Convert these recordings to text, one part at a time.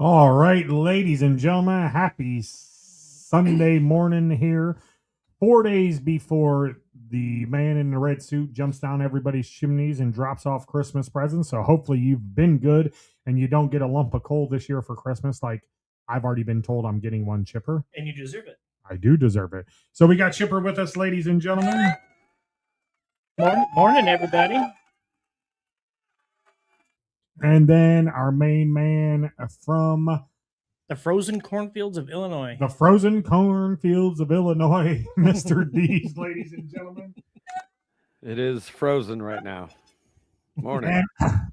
All right, ladies and gentlemen, happy Sunday morning here. 4 days before the man in the red suit jumps down everybody's chimneys and drops off Christmas presents. So hopefully you've been good and you don't get a lump of coal this year for Christmas. Like I've already been told I'm getting one, Chipper. And you deserve it. I do deserve it. So we got Chipper with us, ladies and gentlemen. Morning, everybody. And then our main man from The frozen cornfields of Illinois. the frozen cornfields of Illinois, Mr. D's, ladies and gentlemen. It is frozen right now. Morning.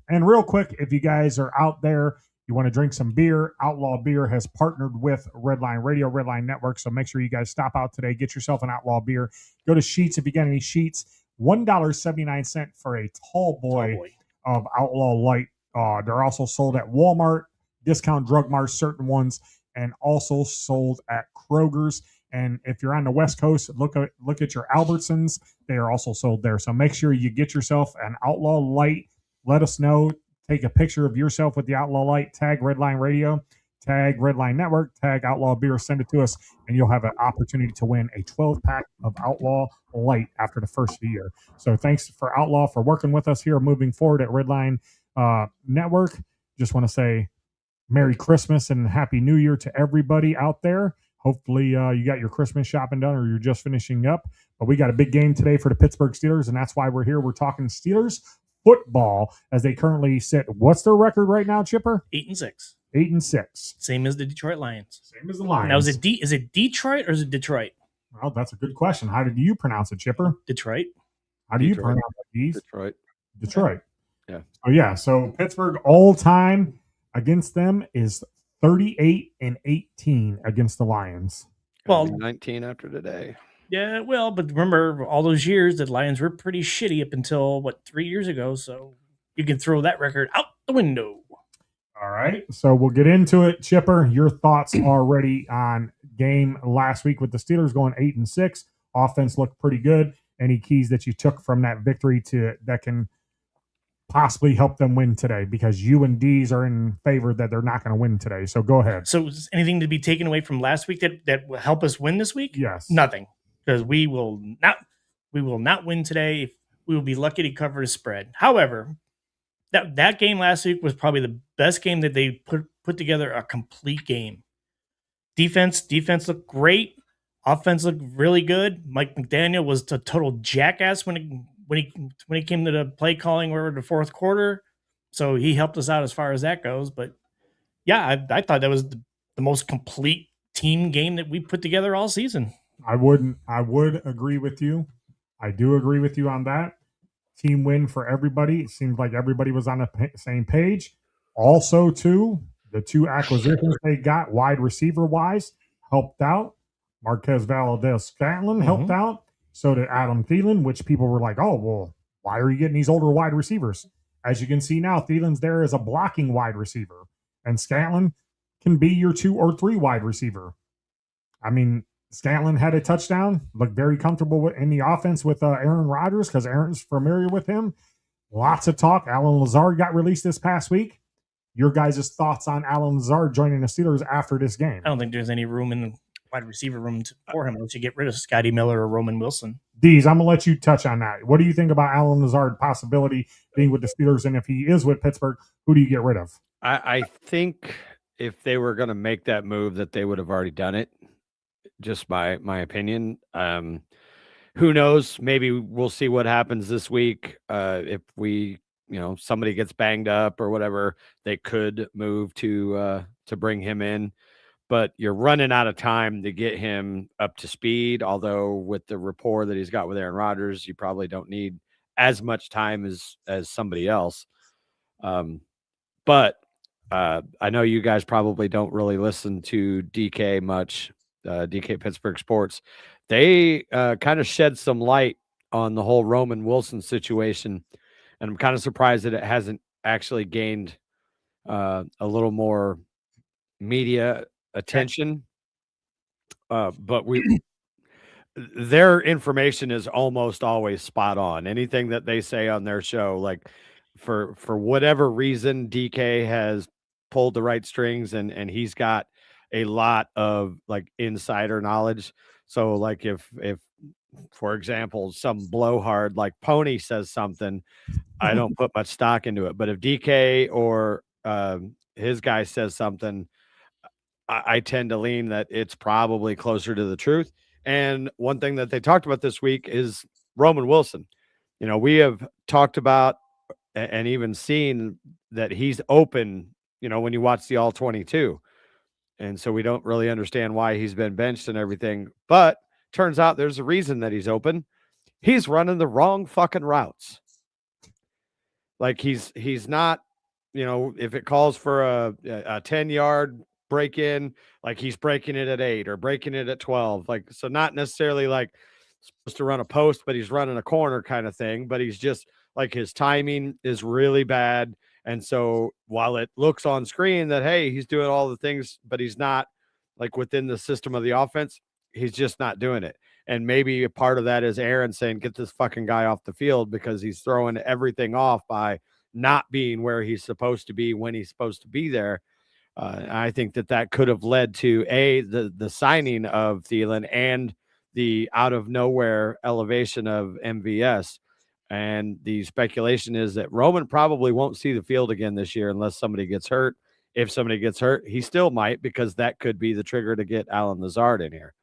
And real quick, if you guys are out there, you want to drink some beer, Outlaw Beer has partnered with Redline Radio, Redline Network. So make sure you guys stop out today, get yourself an Outlaw Beer. Go to Sheets if you get any Sheets. $1.79 for a tall boy of Outlaw Light. They're also sold at Walmart, Discount Drug Mart, certain ones, and also sold at Kroger's. And if you're on the West Coast, look at your Albertsons. They are also sold there. So make sure you get yourself an Outlaw Light. Let us know. Take a picture of yourself with the Outlaw Light. Tag Redline Radio. Tag Redline Network. Tag Outlaw Beer. Send it to us, and you'll have an opportunity to win a 12-pack of Outlaw Light after the first of the year. So thanks for Outlaw for working with us here moving forward at Redline Network. Just want to say Merry Christmas and Happy New Year to everybody out there. Hopefully you got your Christmas shopping done or you're just finishing up. But we got a big game today for the Pittsburgh Steelers, and that's why we're here. We're talking Steelers football as they currently sit. What's their record right now, Chipper? 8-6. 8-6. Same as the Detroit Lions. Same as the Lions. Now, is it Detroit or is it Detroit? Well, that's a good question. How did you pronounce it, Chipper? Detroit. How do you pronounce it, Detroit. Detroit. Yeah. Oh, yeah. So Pittsburgh all time against them is 38-18 against the Lions. Well, 19 after today. Yeah, well, but remember all those years the Lions were pretty shitty up until 3 years ago. So you can throw that record out the window. All right. So we'll get into it. Chipper, your thoughts already on game last week with the Steelers going 8-6. Offense looked pretty good. Any keys that you took from that victory that can possibly help them win today, because you and D's are in favor that they're not going to win today. So go ahead. So is anything to be taken away from last week that will help us win this week? Yes. Nothing, because we will not win today. We will be lucky to cover the spread. However, that game last week was probably the best game that they put together, a complete game. Defense looked great. Offense looked really good. Mike McDaniel was a total jackass when he came to the play calling over the fourth quarter. So he helped us out as far as that goes. But yeah, I thought that was the most complete team game that we put together all season. I would agree with you. I do agree with you on that. Team win for everybody. It seemed like everybody was on the same page. Also, too, the two acquisitions they got wide receiver wise helped out. Marquez Valdes-Scantling helped out. So did Adam Thielen, which people were like, oh, well, why are you getting these older wide receivers? As you can see now, Thielen's there as a blocking wide receiver, and Scantling can be your 2 or 3 wide receiver. I mean, Scantling had a touchdown, looked very comfortable in the offense with Aaron Rodgers because Aaron's familiar with him. Lots of talk. Allen Lazard got released this past week. Your guys' thoughts on Allen Lazard joining the Steelers after this game? I don't think there's any room in the wide receiver room for him unless you get rid of Scotty Miller or Roman Wilson. Deez, I'm going to let you touch on that. What do you think about Allen Lazard possibility being with the Steelers? And if he is with Pittsburgh, who do you get rid of? I think if they were going to make that move, that they would have already done it. Just my opinion. Who knows? Maybe we'll see what happens this week. If somebody gets banged up or whatever, they could move to bring him in. But you're running out of time to get him up to speed. Although with the rapport that he's got with Aaron Rodgers, you probably don't need as much time as somebody else. But I know you guys probably don't really listen to DK much. DK Pittsburgh Sports. They kind of shed some light on the whole Roman Wilson situation, and I'm kind of surprised that it hasn't actually gained a little more media attention. But their information is almost always spot on. Anything that they say on their show, like for whatever reason, DK has pulled the right strings, and he's got a lot of like insider knowledge. So like if for example, some blowhard like Pony says something, I don't put much stock into it. But if DK or his guy says something, I tend to lean that it's probably closer to the truth. And one thing that they talked about this week is Roman Wilson. You know, we have talked about and even seen that he's open, you know, when you watch the all 22. And so we don't really understand why he's been benched and everything. But turns out there's a reason that he's open. He's running the wrong fucking routes. Like he's not, you know, if it calls for a 10-yard break in, like he's breaking it at 8 or breaking it at 12. Like, so not necessarily like supposed to run a post, but he's running a corner kind of thing. But he's just like his timing is really bad. And so while it looks on screen that, hey, he's doing all the things, but he's not like within the system of the offense, he's just not doing it. And maybe a part of that is Aaron saying, get this fucking guy off the field because he's throwing everything off by not being where he's supposed to be when he's supposed to be there. I think that could have led to the signing of Thielen and the out of nowhere elevation of MVS. And the speculation is that Roman probably won't see the field again this year unless somebody gets hurt. If somebody gets hurt, he still might, because that could be the trigger to get Alan Lazard in here.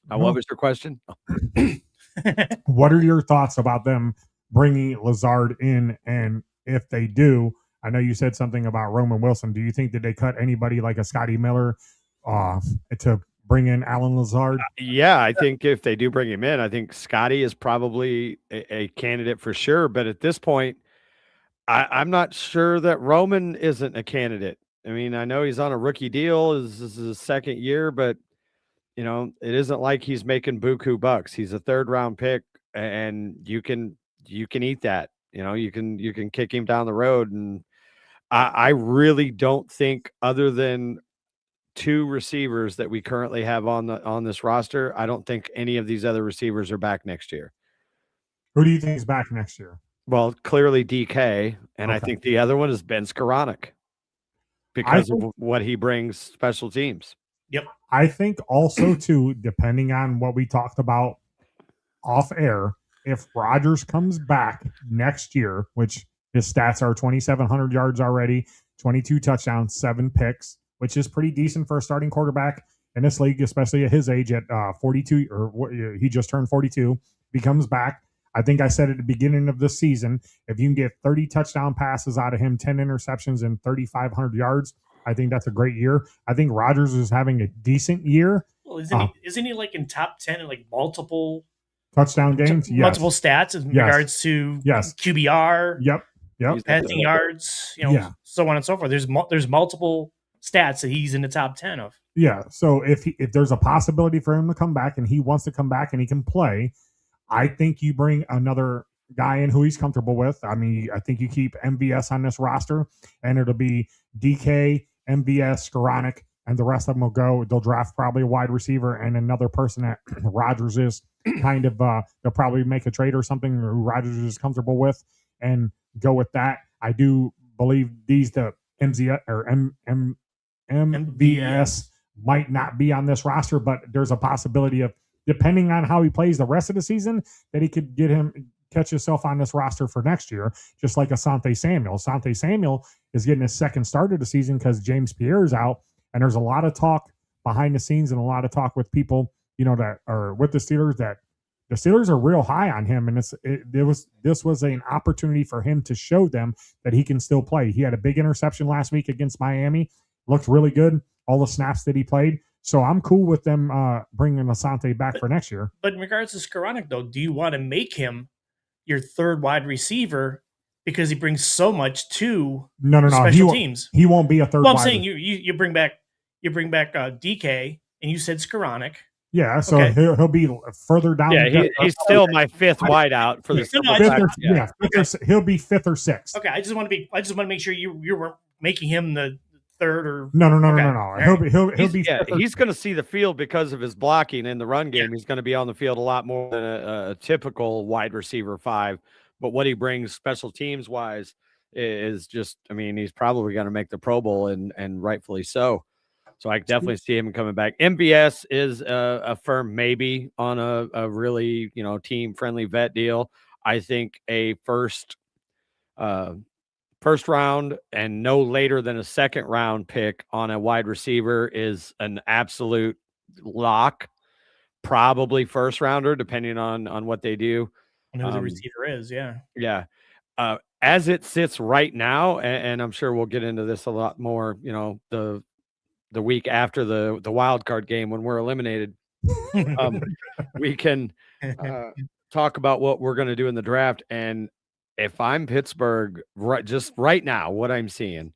What was your question? What are your thoughts about them bringing Lazard in? And if they do, I know you said something about Roman Wilson. Do you think that they cut anybody like a Scotty Miller to bring in Alan Lazard? Yeah, I think if they do bring him in, I think Scotty is probably a candidate for sure. But at this point, I'm not sure that Roman isn't a candidate. I mean, I know he's on a rookie deal. This is his second year, but you know, it isn't like he's making buku bucks. He's a 3rd round pick, and you can eat that. You know, you can kick him down the road. And I really don't think, other than 2 receivers that we currently have on this roster, I don't think any of these other receivers are back next year. Who do you think is back next year? Well, clearly DK, and okay. I think the other one is Ben Skoranek because of what he brings special teams. Yep. I think also, too, depending on what we talked about off air, if Rodgers comes back next year, which his stats are 2,700 yards already, 22 touchdowns, 7 picks, which is pretty decent for a starting quarterback in this league, especially at his age at 42, or he just turned 42, becomes back. I think I said at the beginning of this season, if you can get 30 touchdown passes out of him, 10 interceptions, and 3,500 yards, I think that's a great year. I think Rodgers is having a decent year. Well, isn't he like in top 10 in like multiple touchdown games? Multiple stats in regards to QBR. Yep. Passing yards, you know, so on and so forth. There's multiple stats that he's in the top 10 of. Yeah. So if there's a possibility for him to come back and he wants to come back and he can play, I think you bring another guy in who he's comfortable with. I mean, I think you keep MVS on this roster, and it'll be DK, MVS, Skoranek, and the rest of them will go. They'll draft probably a wide receiver and another person that Rodgers is kind of, they'll probably make a trade or something who Rodgers is comfortable with and go with that. I do believe the MVS might not be on this roster, but there's a possibility of, depending on how he plays the rest of the season, that he could catch himself on this roster for next year, just like Asante Samuel. Asante Samuel is getting his second start of the season because James Pierre is out, and there's a lot of talk behind the scenes and a lot of talk with people, you know, that are with the Steelers, that the Steelers are real high on him, and this was an opportunity for him to show them that he can still play. He had a big interception last week against Miami, looked really good, all the snaps that he played. So I'm cool with them bringing Asante back for next year. But in regards to Skoranek, though, do you want to make him your 3rd wide receiver because he brings so much to special teams? He won't be a 3rd. Well, I'm saying you bring back DK, and you said Skoranek. Yeah, so okay. He'll be further down. Yeah, he's still my 5th wideout for the he'll be 5th or 6th. Okay, I just want to make sure you weren't making him the 3rd or no. He'll be. Yeah, he's going to see the field because of his blocking in the run game. Yeah. He's going to be on the field a lot more than a typical wide receiver 5. But what he brings special teams wise, is just, I mean, he's probably going to make the Pro Bowl and rightfully so. So I definitely see him coming back. MBS is a firm maybe on a really, team friendly vet deal. I think a first round and no later than a second round pick on a wide receiver is an absolute lock. Probably first rounder, depending on what they do. And who the receiver is, yeah. Yeah. As it sits right now, and I'm sure we'll get into this a lot more, the week after the wild card game when we're eliminated, we can talk about what we're going to do in the draft. And if I'm Pittsburgh, just right now, what I'm seeing,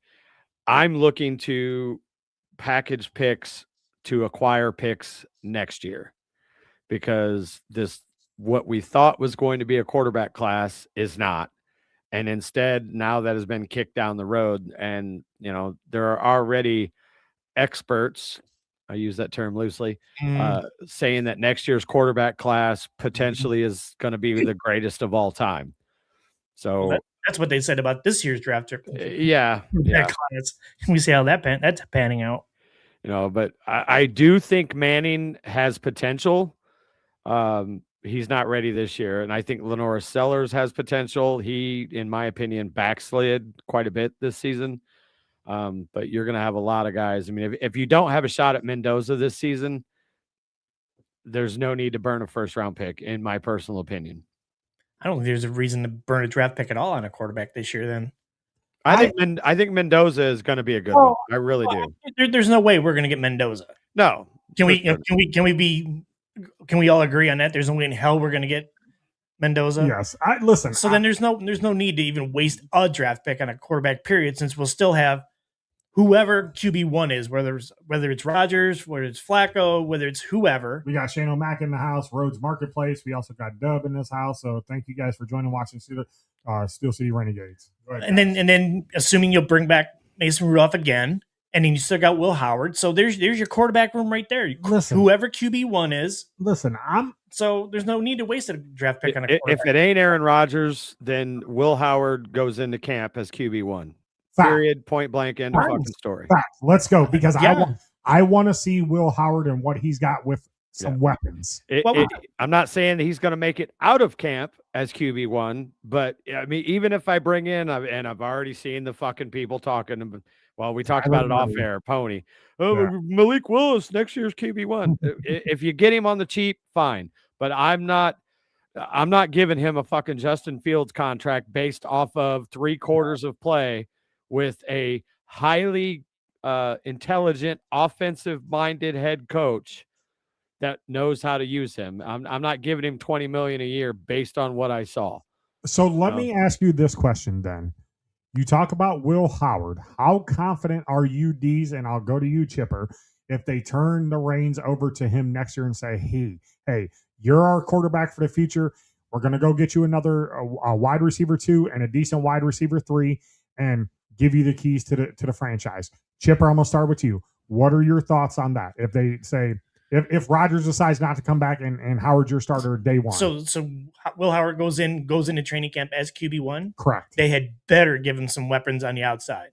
I'm looking to package picks to acquire picks next year, because what we thought was going to be a quarterback class is not. And instead, now that has been kicked down the road, and there are already experts, I use that term loosely, saying that next year's quarterback class potentially is going to be the greatest of all time. So that's what they said about this year's draft. Yeah. Class. We see how that's panning out. But I do think Manning has potential. He's not ready this year, and I think Lenora Sellers has potential. He, in my opinion, backslid quite a bit this season. But you're going to have a lot of guys. I mean, if you don't have a shot at Mendoza this season, there's no need to burn a first-round pick, in my personal opinion. I don't think there's a reason to burn a draft pick at all on a quarterback this year. Then I think Mendoza is going to be a good one. I really do. There's no way we're going to get Mendoza. No. Can we all agree on that? There's no way in hell we're going to get Mendoza. Yes. Listen. So then there's no need to even waste a draft pick on a quarterback, period, since we'll still have whoever QB1 is, whether it's Rodgers, whether it's Flacco, whether it's whoever. We got Shane O'Mac in the house, Rhodes Marketplace. We also got Dub in this house. So thank you guys for joining, watching Steel City Renegades. Ahead, and then assuming you'll bring back Mason Rudolph again, and then you still got Will Howard. So there's your quarterback room right there. Listen, whoever QB1 is. Listen, so there's no need to waste a draft pick on a quarterback. If it ain't Aaron Rodgers, then Will Howard goes into camp as QB1. Fact. Period. Point blank. End of fucking story. Fact. Let's go, because I want to see Will Howard and what he's got with some weapons. I'm not saying that he's going to make it out of camp as QB1, but I mean, even if I bring in, and I've already seen the fucking people talking. Well, we talked about it off air. Pony. Malik Willis next year's QB1. If you get him on the cheap, fine. But I'm not giving him a fucking Justin Fields contract based off of 3 quarters of play with a highly intelligent, offensive-minded head coach that knows how to use him. I'm not giving him $20 million a year based on what I saw. So let me ask you this question then. You talk about Will Howard. How confident are you, Dees, and I'll go to you, Chipper, if they turn the reins over to him next year and say, hey, you're our quarterback for the future. We're going to go get you another wide receiver 2 and a decent wide receiver 3 and give you the keys to the franchise. Chipper, I'm going to start with you. What are your thoughts on that? If they say, if Rodgers decides not to come back and Howard's your starter day one. So Will Howard goes into training camp as QB1. Correct. They had better give him some weapons on the outside.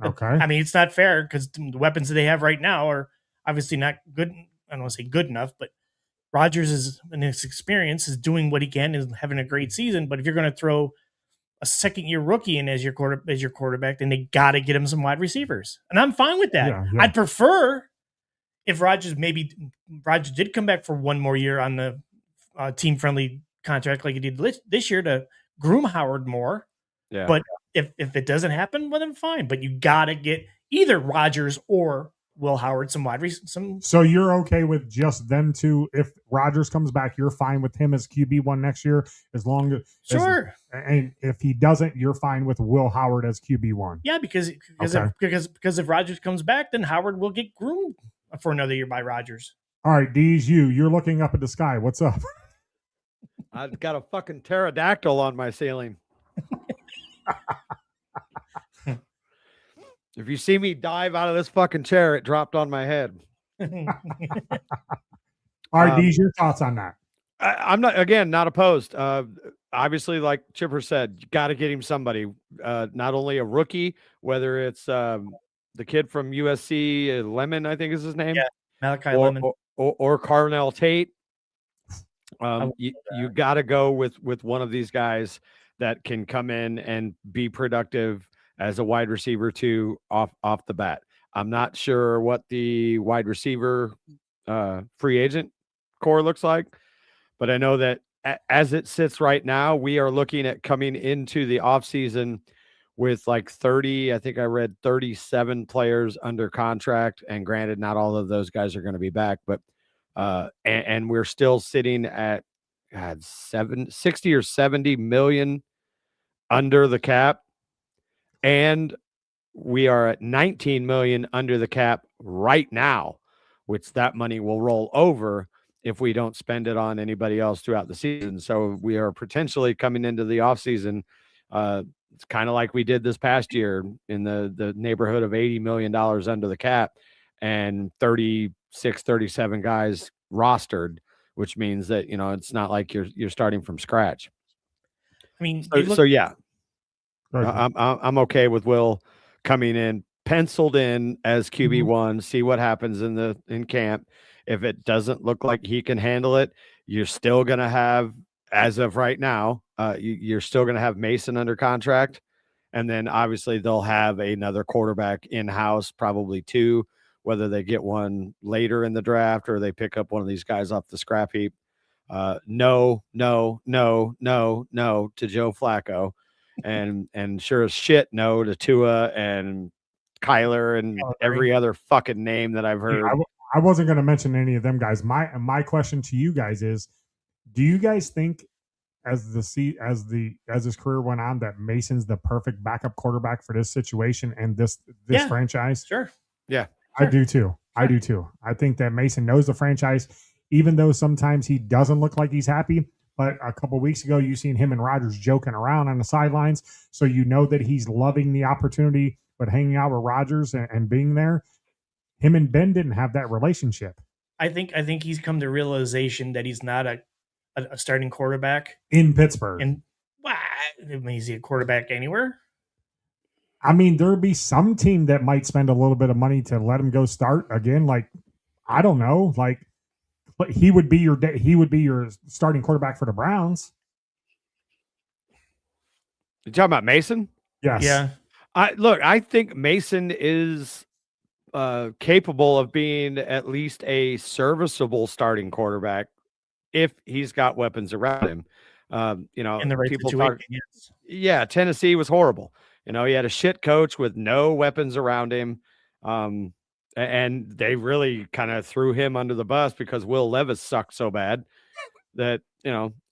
Okay. I mean, it's not fair because the weapons that they have right now are obviously not good. I don't want to say good enough, but Rodgers is, in his experience, is doing what he can, is having a great season. But if you're going to throw a second-year rookie in as your quarterback, then they got to get him some wide receivers, and I'm fine with that. Yeah. I'd prefer if Rodgers did come back for one more year on the team-friendly contract like he did this year to groom Howard more. Yeah. But if it doesn't happen, well, then fine. But you got to get either Rodgers or Will Howard some wide receivers. So you're okay with just them two? If Rodgers comes back, you're fine with him as QB1 next year, as long as sure. And if he doesn't, you're fine with Will Howard as QB1. Yeah, because if Rodgers comes back, then Howard will get groomed for another year by Rodgers. All right, Dees, you're looking up at the sky. What's up? I've got a fucking pterodactyl on my ceiling. If you see me dive out of this fucking chair, it dropped on my head. All right, Dees, your thoughts on that? I'm not opposed. obviously, like Chipper said, you got to get him somebody, not only a rookie, whether it's the kid from USC, Lemon, I think is his name, Malachi Lemon, or Carnell Tate. I You got to go with one of these guys that can come in and be productive as a wide receiver too off the bat. I'm not sure what the wide receiver free agent core looks like, but I know that as it sits right now, we are looking at coming into the offseason with like 30, I think I read 37 players under contract. And granted, not all of those guys are going to be back, but and we're still sitting at 60 or 70 million under the cap. And we are at 19 million under the cap right now, which that money will roll over if we don't spend it on anybody else throughout the season. So we are potentially coming into the offseason. It's kind of like we did this past year in the neighborhood of $80 million under the cap and 36, 37 guys rostered, which means that, it's not like you're starting from scratch. I mean, so yeah, I'm okay with Will coming in, penciled in as QB1, see what happens in camp. If it doesn't look like he can handle it, you're still going to have, as of right now, you're still going to have Mason under contract. And then obviously they'll have another quarterback in-house, probably two, whether they get one later in the draft or they pick up one of these guys off the scrap heap. No to Joe Flacco. And sure as shit, no to Tua and Kyler and every other fucking name that I've heard. I wasn't going to mention any of them guys. My question to you guys is, do you guys think as this career went on that Mason's the perfect backup quarterback for this situation and this franchise? Sure. Yeah. I do too. I do too. I think that Mason knows the franchise, even though sometimes he doesn't look like he's happy. But a couple of weeks ago, you seen him and Rodgers joking around on the sidelines. So you know that he's loving the opportunity, but hanging out with Rodgers and being there. Him and Ben didn't have that relationship. I think he's come to realization that he's not a starting quarterback in Pittsburgh. And is he a quarterback anywhere? I mean, there'd be some team that might spend a little bit of money to let him go start again. Like, I don't know. Like, he would be your starting quarterback for the Browns. You talking about Mason? Yes. Yeah. I think Mason is capable of being at least a serviceable starting quarterback if he's got weapons around him. In the right people situation, yes. Yeah, Tennessee was horrible. He had a shit coach with no weapons around him. And they really kind of threw him under the bus because Will Levis sucked so bad that,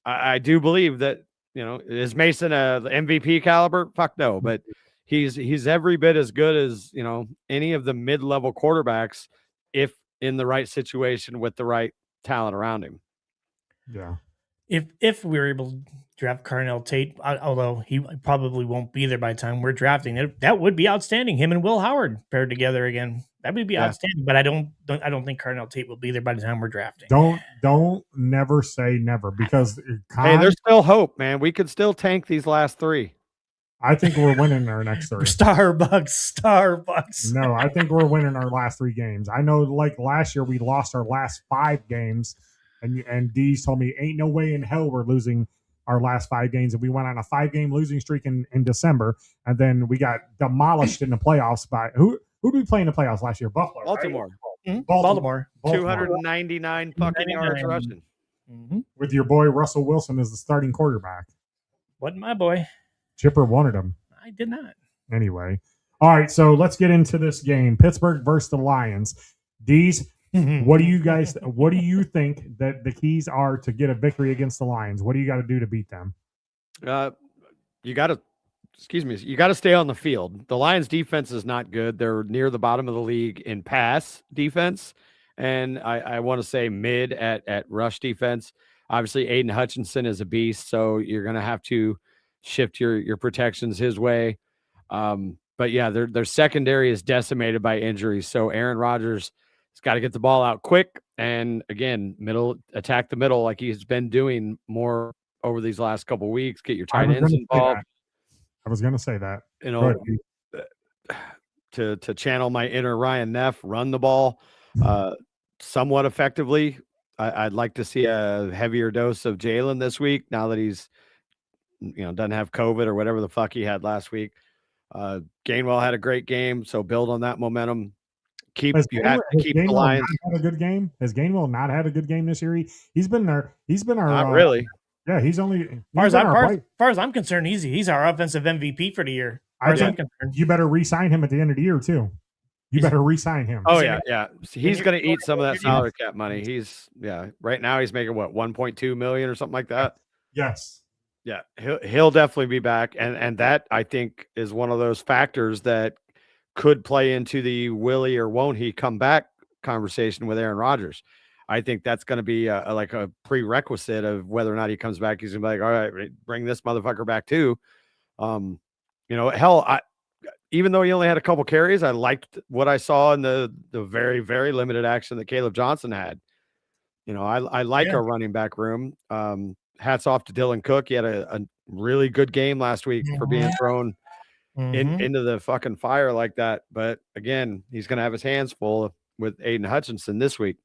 I do believe that, is Mason a MVP caliber? Fuck no, but he's every bit as good as, any of the mid-level quarterbacks if in the right situation with the right talent around him. Yeah. If we were able to draft Carnell Tate, although he probably won't be there by the time we're drafting it, that would be outstanding. Him and Will Howard paired together again. That would be outstanding. But I don't think Carnell Tate will be there by the time we're drafting. Don't never say never, because hey, there's still hope, man. We could still tank these last three. I think we're winning our next three. Starbucks. No, I think we're winning our last three games. I know, like last year, we lost our last 5 games. And Dee's told me, ain't no way in hell we're losing our last 5 games. And we went on a 5-game losing streak in December. And then we got demolished in the playoffs by who did we play in the playoffs last year? Baltimore. Right? Mm-hmm. Baltimore. 299 fucking yards rushing. Mm-hmm. With your boy Russell Wilson as the starting quarterback. Wasn't my boy. Chipper wanted him. I did not. Anyway. All right, so let's get into this game. Pittsburgh versus the Lions. Dee's, what do you think that the keys are to get a victory against the Lions? What do you got to do to beat them? You got to stay on the field. The Lions defense is not good. They're near the bottom of the league in pass defense. And I want to say mid at rush defense. Obviously, Aiden Hutchinson is a beast, so you're going to have to shift your protections his way. But yeah, their secondary is decimated by injuries. So Aaron Rodgers has got to get the ball out quick. And again, attack the middle like he's been doing more over these last couple of weeks. Get your I tight was ends gonna say involved. that. I was going to say that. You Go know, ahead, Pete. to channel my inner Ryan Neff, run the ball somewhat effectively. I'd like to see a heavier dose of Jalen this week now that he's, doesn't have COVID or whatever the fuck he had last week. Gainwell had a great game, so build on that momentum. You have to keep the Lions. Not had a good game. Has Gainwell not had a good game this year? He's been there. He's been our. Not really. Yeah, he's only. As far as I'm concerned, he's our offensive MVP for the year. As far as I'm concerned, you better re-sign him at the end of the year too. You better re-sign him. Oh yeah. He's going to eat some of that salary cap money. He's right now he's making what 1.2 million or something like that. Yes. Yeah, he'll definitely be back, and that I think is one of those factors that could play into the will he or won't he come back conversation with Aaron Rodgers. I think that's going to be like a prerequisite of whether or not he comes back. He's going to be like, all right, bring this motherfucker back too. Even though he only had a couple carries, I liked what I saw in the very, very limited action that Caleb Johnson had. I like our running back room. Hats off to Dylan Cook. He had a really good game last week for being thrown into the fucking fire like that. But again, he's going to have his hands full with Aiden Hutchinson this week.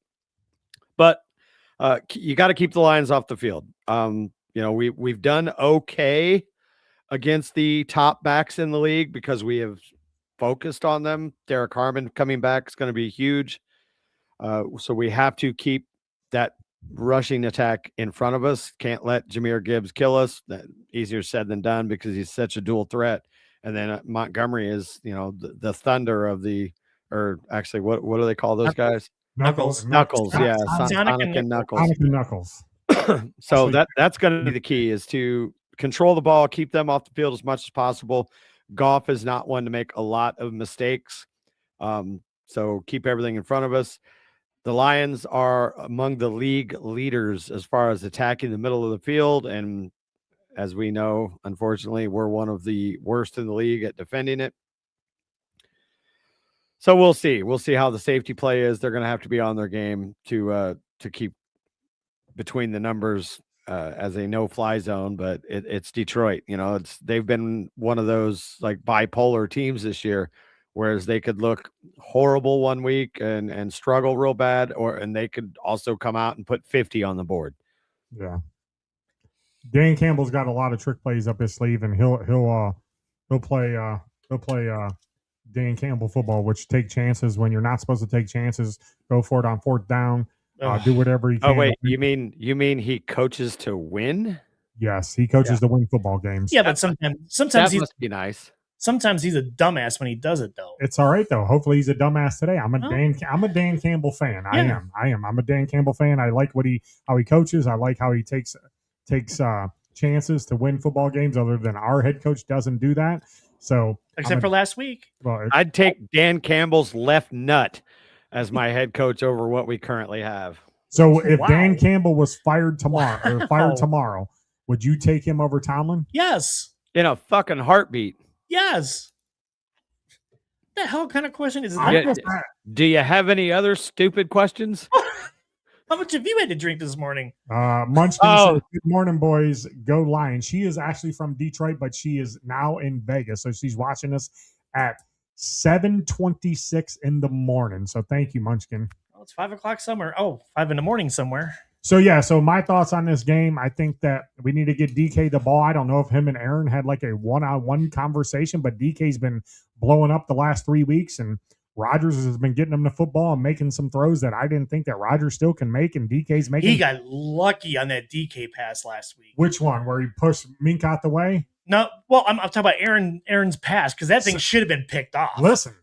But you got to keep the Lions off the field. We've done okay against the top backs in the league because we have focused on them. Derek Harmon coming back is going to be huge. So we have to keep that rushing attack in front of us. Can't let Jahmyr Gibbs kill us. That easier said than done because he's such a dual threat. And then Montgomery is, the thunder of or actually, what do they call those guys? Knuckles. Yeah. Sonic and Knuckles. So that's going to be the key, is to control the ball, keep them off the field as much as possible. Goff is not one to make a lot of mistakes. So keep everything in front of us. The Lions are among the league leaders as far as attacking the middle of the field. And as we know, unfortunately, we're one of the worst in the league at defending it. So we'll see. We'll see how the safety play is. They're going to have to be on their game to keep between the numbers as a no-fly zone. But it's Detroit. They've been one of those like bipolar teams this year, whereas they could look horrible one week and struggle real bad, and they could also come out and put 50 on the board. Yeah. Dan Campbell's got a lot of trick plays up his sleeve, and he'll play Dan Campbell football, which take chances when you're not supposed to take chances. Go for it on fourth down. Do whatever he can. Oh wait, you mean he coaches to win? Yes, he coaches to win football games. Yeah, but sometimes that must be nice. Sometimes he's a dumbass when he does it, though. It's all right though. Hopefully he's a dumbass today. I'm a Dan Campbell fan. Yeah. I am. I'm a Dan Campbell fan. I like how he coaches. I like how he takes chances to win football games. Other than our head coach doesn't do that. So except for last week, I'd take Dan Campbell's left nut as my head coach over what we currently have. So if Dan Campbell was fired tomorrow, would you take him over Tomlin? Yes. In a fucking heartbeat. Yes. What the hell kind of question is that? Do you have any other stupid questions? How much have you had to drink this morning? Munchkin says, good morning, boys. Go Lions. She is actually from Detroit, but she is now in Vegas. So she's watching us at 7:26 in the morning. So thank you, Munchkin. Well, it's 5 o'clock somewhere. 5 in the morning somewhere. So my thoughts on this game, I think that we need to get DK the ball. I don't know if him and Aaron had like a one-on-one conversation, but DK's been blowing up the last 3 weeks, and Rodgers has been getting him the football and making some throws that I didn't think that Rodgers still can make, and DK's making. He got lucky on that DK pass last week. Which one? Where he pushed Mink out the way? No, well, I'm talking about Aaron's pass, because that thing should have been picked off. Listen.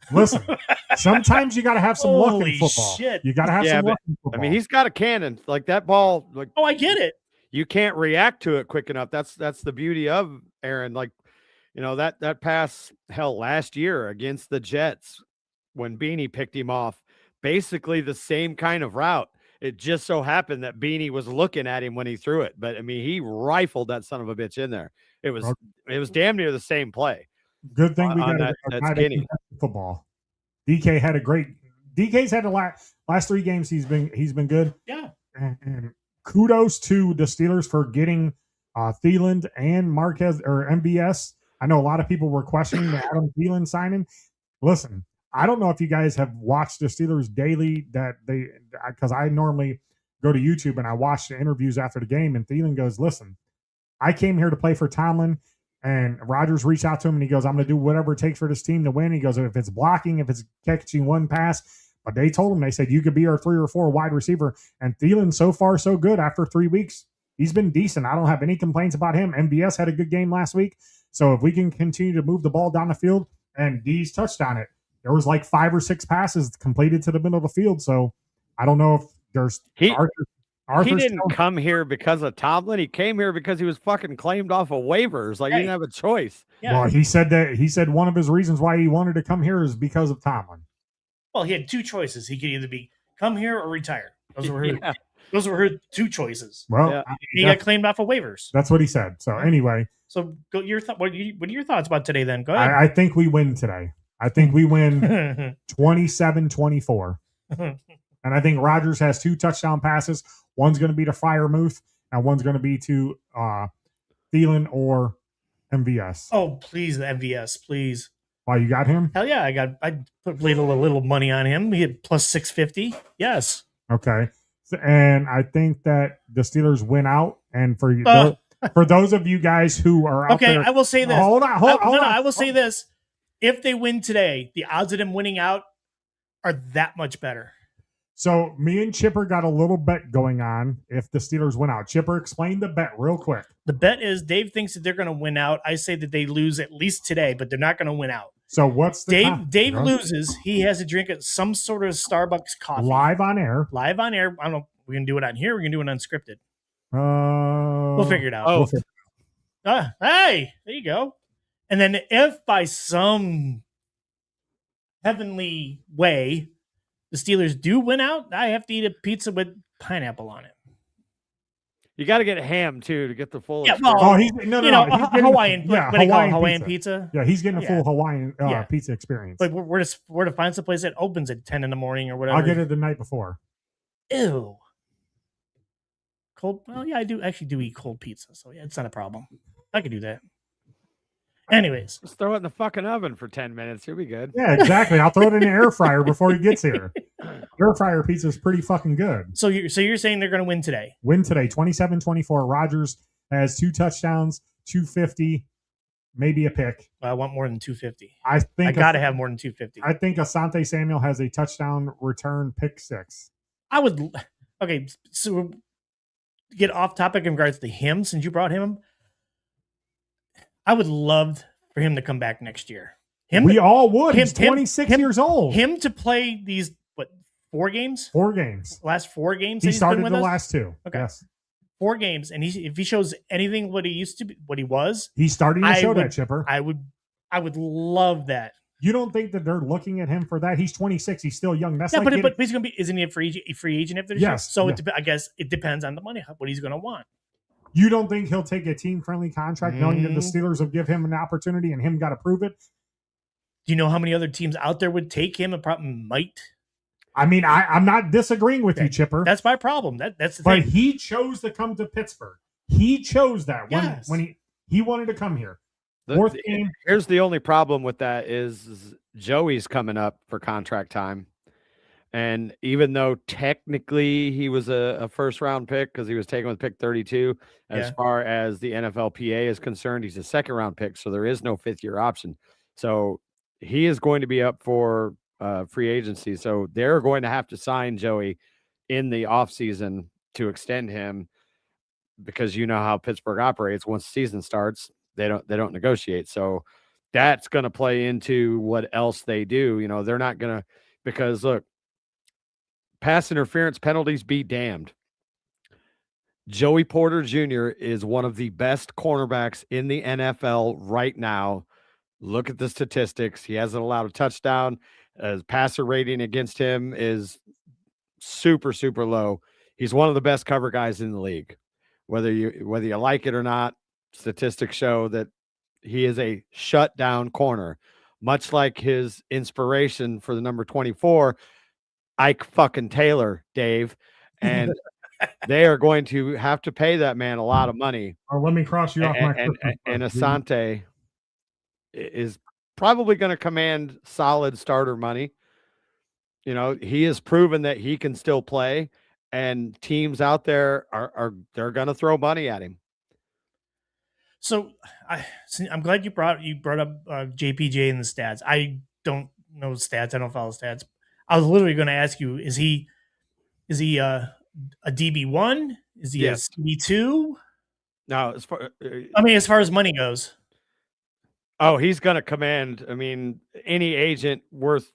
Sometimes you got to have some luck in football. Shit. You got to have some luck in football. I mean, he's got a cannon. Like that ball. Like, I get it. You can't react to it quick enough. That's the beauty of Aaron. Like, that pass, last year against the Jets when Beanie picked him off, basically the same kind of route. It just so happened that Beanie was looking at him when he threw it. But I mean, he rifled that son of a bitch in there. It was damn near the same play. Good thing we got that skinny football. DK's had the last 3 games. He's been good. Yeah. And kudos to the Steelers for getting Thielen and Marquez or MVS. I know a lot of people were questioning the Adam Thielen signing. Listen, I don't know if you guys have watched the Steelers daily because I normally go to YouTube and I watch the interviews after the game, and Thielen goes, listen, I came here to play for Tomlin, and Rodgers reached out to him and he goes, I'm going to do whatever it takes for this team to win. He goes, if it's blocking, if it's catching one pass, but they told him, they said, you could be our 3 or 4 wide receiver. And Thielen, so far, so good after 3 weeks. He's been decent. I don't have any complaints about him. MVS had a good game last week. So if we can continue to move the ball down the field, and D's touched on it, there was like 5 or 6 passes completed to the middle of the field. So I don't know if there's Arthur didn't come here because of Tomlin. He came here because he was fucking claimed off of waivers. Like, he didn't have a choice. Yeah. Well, he said one of his reasons why he wanted to come here is because of Tomlin. Well, he had 2 choices. He could either be come here or retire. Those were her 2 choices. Well, he got claimed off of waivers. That's what he said. So anyway, so go what are your thoughts about today? Then go ahead. I think we win today. I think we win 27-24. And I think Rodgers has 2 touchdown passes. One's going to be to Freiermuth, and one's going to be to Thielen or MVS. Oh, please, the MVS, please. Why, you got him? Hell yeah, I played a little money on him. He had plus 650. Yes. Okay. And I think that the Steelers win out. And for those of you guys who are out there, I will say this. Hold on. I will say this. If they win today, the odds of them winning out are that much better. So me and Chipper got a little bet going on if the Steelers win out. Chipper, explain the bet real quick. The bet is Dave thinks that they're going to win out. I say that they lose at least today, but they're not going to win out. So what's the Dave loses. He has to drink at some sort of Starbucks coffee. Live on air. I don't know. We're going to do it on here. We're going to do it unscripted. We'll figure it out. Hey, there you go. And then if by some heavenly way the Steelers do win out, I have to eat a pizza with pineapple on it. You got to get ham too to get the full. Yeah, Hawaiian pizza. Yeah, he's getting a full Hawaiian pizza experience. But we're to find some place that opens at 10 in the morning or whatever. I'll get it the night before. Ew. Cold. Well, yeah, I do eat cold pizza, so yeah, it's not a problem. I could do that. Anyways, just throw it in the fucking oven for 10 minutes. You'll be good. Yeah, exactly. I'll throw it in the air fryer before he gets here. Air fryer pizza is pretty fucking good. So you're saying they're going to win today? Win today, 27-24. Rodgers has 2 touchdowns, 250, maybe a pick. I want more than 250. I got to have more than 250. I think Asante Samuel has a touchdown return pick 6. I would. Okay, so get off topic in regards to him, since you brought him. I would love for him to come back next year. We all would. He's 26 years old. Him to play these, 4 games? 4 games. Last 4 games? He started the last 2. Okay. Yes. 4 games. And if he shows anything what he used to be, what he was. He's starting to show that, Chipper. I would love that. You don't think that they're looking at him for that? He's 26. He's still young. That's but he's going to be, isn't he a free agent after this year? Yes. So I guess it depends on the money, what he's going to want. You don't think he'll take a team-friendly contract knowing that the Steelers will give him an opportunity and him got to prove it? Do you know how many other teams out there would take him and probably might? I mean, I'm not disagreeing with you, Chipper. That's my problem. That's the thing. But he chose to come to Pittsburgh. He chose that when he wanted to come here. Here's the only problem with that is Joey's coming up for contract time. And even though technically he was a first-round pick because he was taken with pick 32, as far as the NFLPA is concerned, he's a second-round pick, so there is no fifth-year option. So he is going to be up for free agency. So they're going to have to sign Joey in the offseason to extend him because you know how Pittsburgh operates. Once the season starts, they don't negotiate. So that's going to play into what else they do. You know, they're not going to – because, look, pass interference penalties be damned. Joey Porter Jr. is one of the best cornerbacks in the NFL right now. Look at the statistics. He hasn't allowed a touchdown. His passer rating against him is super, super low. He's one of the best cover guys in the league. Whether you like it or not, statistics show that he is a shutdown corner, much like his inspiration for the number 24, Ike fucking Taylor, Dave. And they are going to have to pay that man a lot of money. Or let me cross you off my And Asante is probably going to command solid starter money. You know, he has proven that he can still play, and teams out there they're going to throw money at him. So I'm glad you brought up JPJ and the stats. I don't know stats. I don't follow stats. I was literally going to ask you: is he a DB1? Is he Yes. a CB2? Now, as far as far as money goes. Oh, he's going to command. I mean, any agent worth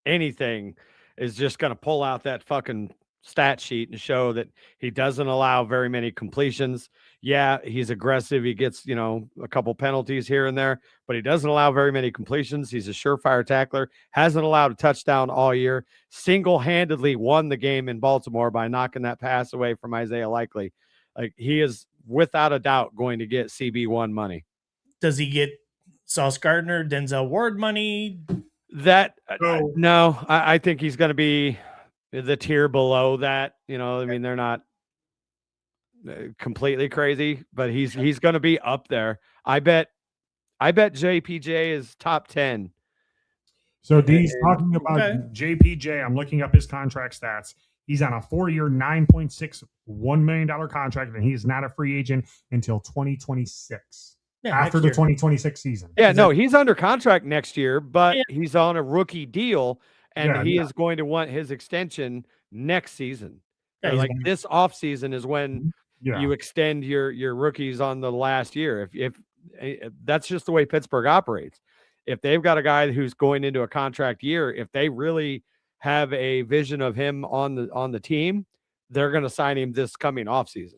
anything is just going to pull out that fucking stat sheet and show that he doesn't allow very many completions. Yeah, he's aggressive. He gets, a couple penalties here and there, but he doesn't allow very many completions. He's a surefire tackler, hasn't allowed a touchdown all year, single-handedly won the game in Baltimore by knocking that pass away from Isaiah Likely. Like, he is without a doubt going to get CB1 money. Does he get Sauce Gardner, Denzel Ward money? No, I think he's going to be the tier below that. They're not completely crazy, but he's going to be up there. I bet JPJ is top 10. So D's talking about JPJ. I'm looking up his contract stats. He's on a 4-year, $9.61 million contract, and he's not a free agent until 2026. After the 2026 season. Yeah, he's under contract next year, but he's on a rookie deal, and he is going to want his extension next season. This offseason is when you extend your rookies on the last year. If that's just the way Pittsburgh operates. If they've got a guy who's going into a contract year, if they really have a vision of him on the team, they're going to sign him this coming offseason.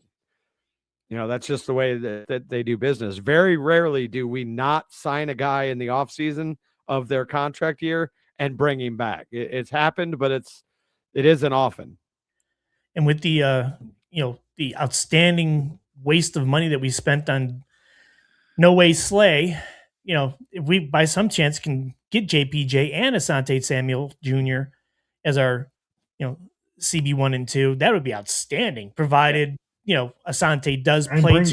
That's just the way that they do business. Very rarely do we not sign a guy in the offseason of their contract year and bring him back. It's happened, but it isn't often. And with the the outstanding waste of money that we spent on No Way Slay, if we by some chance can get JPJ and Asante Samuel Jr. as our CB1 and 2, that would be outstanding, provided Asante does and play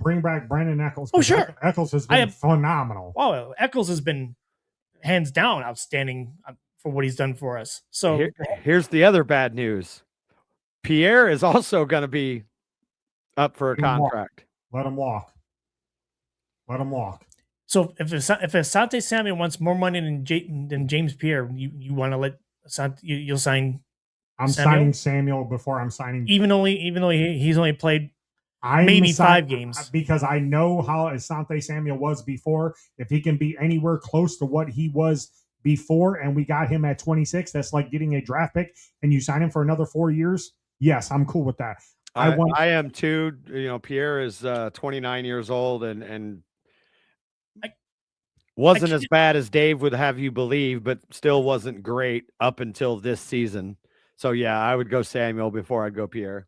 bring back Brandon Eccles. Oh, sure. Eccles has been phenomenal. Oh, Eccles has been hands down outstanding for what he's done for us. So here's the other bad news. Pierre is also going to be up for a contract. Let him walk. So if Asante Samuel wants more money than James Pierre, you want to let Asante, you'll sign. I'm signing Samuel before I'm signing. Even though he's only played maybe 5 games. Because I know how Asante Samuel was before. If he can be anywhere close to what he was before, and we got him at 26, that's like getting a draft pick, and you sign him for another 4 years. Yes, I'm cool with that. I am too. Pierre is 29 years old and wasn't as bad as Dave would have you believe, but still wasn't great up until this season. So, yeah, I would go Samuel before I'd go Pierre.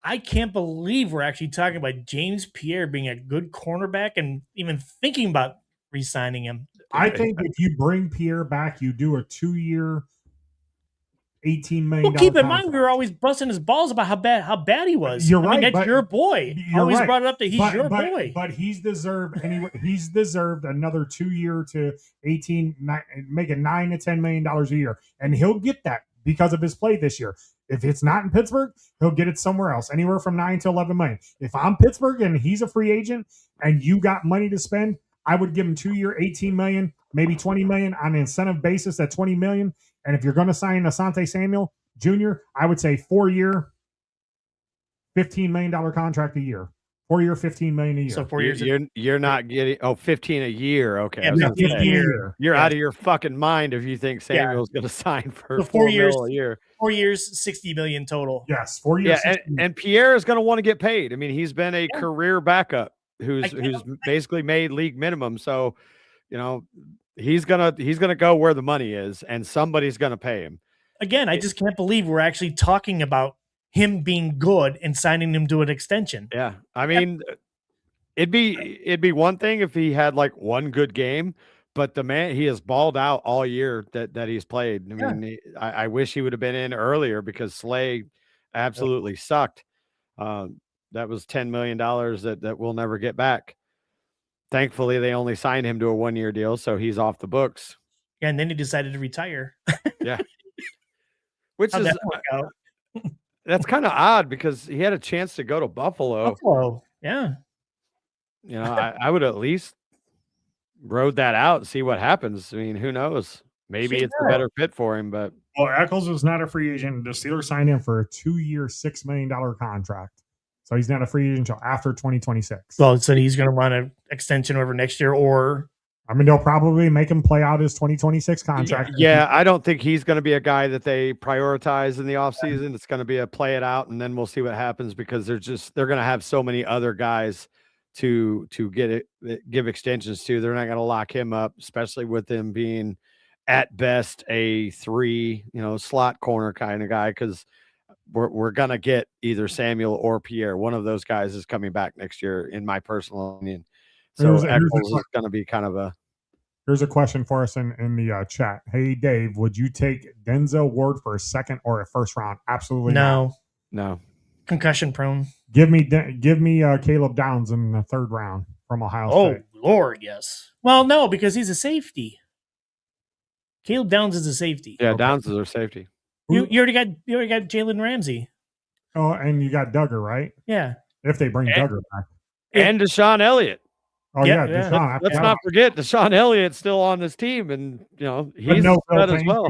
I can't believe we're actually talking about James Pierre being a good cornerback and even thinking about re-signing him. I think if you bring Pierre back, you do a 2-year, $18 million. Well, keep in mind, we were always busting his balls about how bad he was. You're right. That's your boy. Always brought it up that he's your boy. But he's deserved anyway. He's deserved another 2-year to 18, making $9 to $10 million a year, and he'll get that because of his play this year. If it's not in Pittsburgh, he'll get it somewhere else, anywhere from 9 to 11 million. If I'm Pittsburgh and he's a free agent and you got money to spend, I would give him 2-year, $18 million, maybe $20 million on an incentive basis at $20 million. And if you're going to sign Asante Samuel Jr., I would say 4-year, $15 million contract a year. 4-year, $15 million a year. So 4 years. You're not getting 15 a year. Okay, yeah, 15 a year. You're out of your fucking mind if you think Samuel's going to sign for 4 years a year. 4 years, $60 million total. Yes, 4 years. Yeah, and Pierre is going to want to get paid. I mean, he's been a career backup who's basically made league minimum. So, he's gonna go where the money is, and somebody's gonna pay him. Again, I just can't believe we're actually talking about him being good and signing him to an extension. Yeah, I mean, it'd be one thing if he had like one good game, but the man, he has balled out all year that he's played. I mean, I wish he would have been in earlier because Slay absolutely sucked. That was $10 million that we'll never get back. Thankfully, they only signed him to a 1-year deal, so he's off the books. Yeah, and then he decided to retire. Yeah. Which How'd is that work out? that's kind of odd because he had a chance to go to Buffalo. Yeah. You know, I would at least rode that out and see what happens. I mean, who knows? Maybe it's a better fit for him, but well, Eccles was not a free agent. The Steelers signed him for a 2-year, $6 million contract. So he's not a free agent until after 2026. Well, so he's going to run an extension over next year, or I mean, they'll probably make him play out his 2026 contract. Yeah, I don't think he's going to be a guy that they prioritize in the offseason. It's going to be a play it out, and then we'll see what happens because they're going to have so many other guys to give extensions to. They're not going to lock him up, especially with him being at best a 3, slot corner kind of guy, because we're going to get either Samuel or Pierre. One of those guys is coming back next year, in my personal opinion. So Eccles is going to be kind of a. Here's a question for us in the chat. Hey, Dave, would you take Denzel Ward for a second or a first round? Absolutely no. No. Concussion prone. Give me Caleb Downs in the 3rd round from Ohio State. Oh, Lord, yes. Well, no, because he's a safety. Caleb Downs is a safety. Yeah, okay. Downs is our safety. You already got Jalen Ramsey. Oh, and you got Duggar, right? Yeah. If they bring Duggar back. And Deshaun Elliott. Oh, yeah. Deshaun. Let's not forget Deshaun Elliott's still on this team, and he's good as well.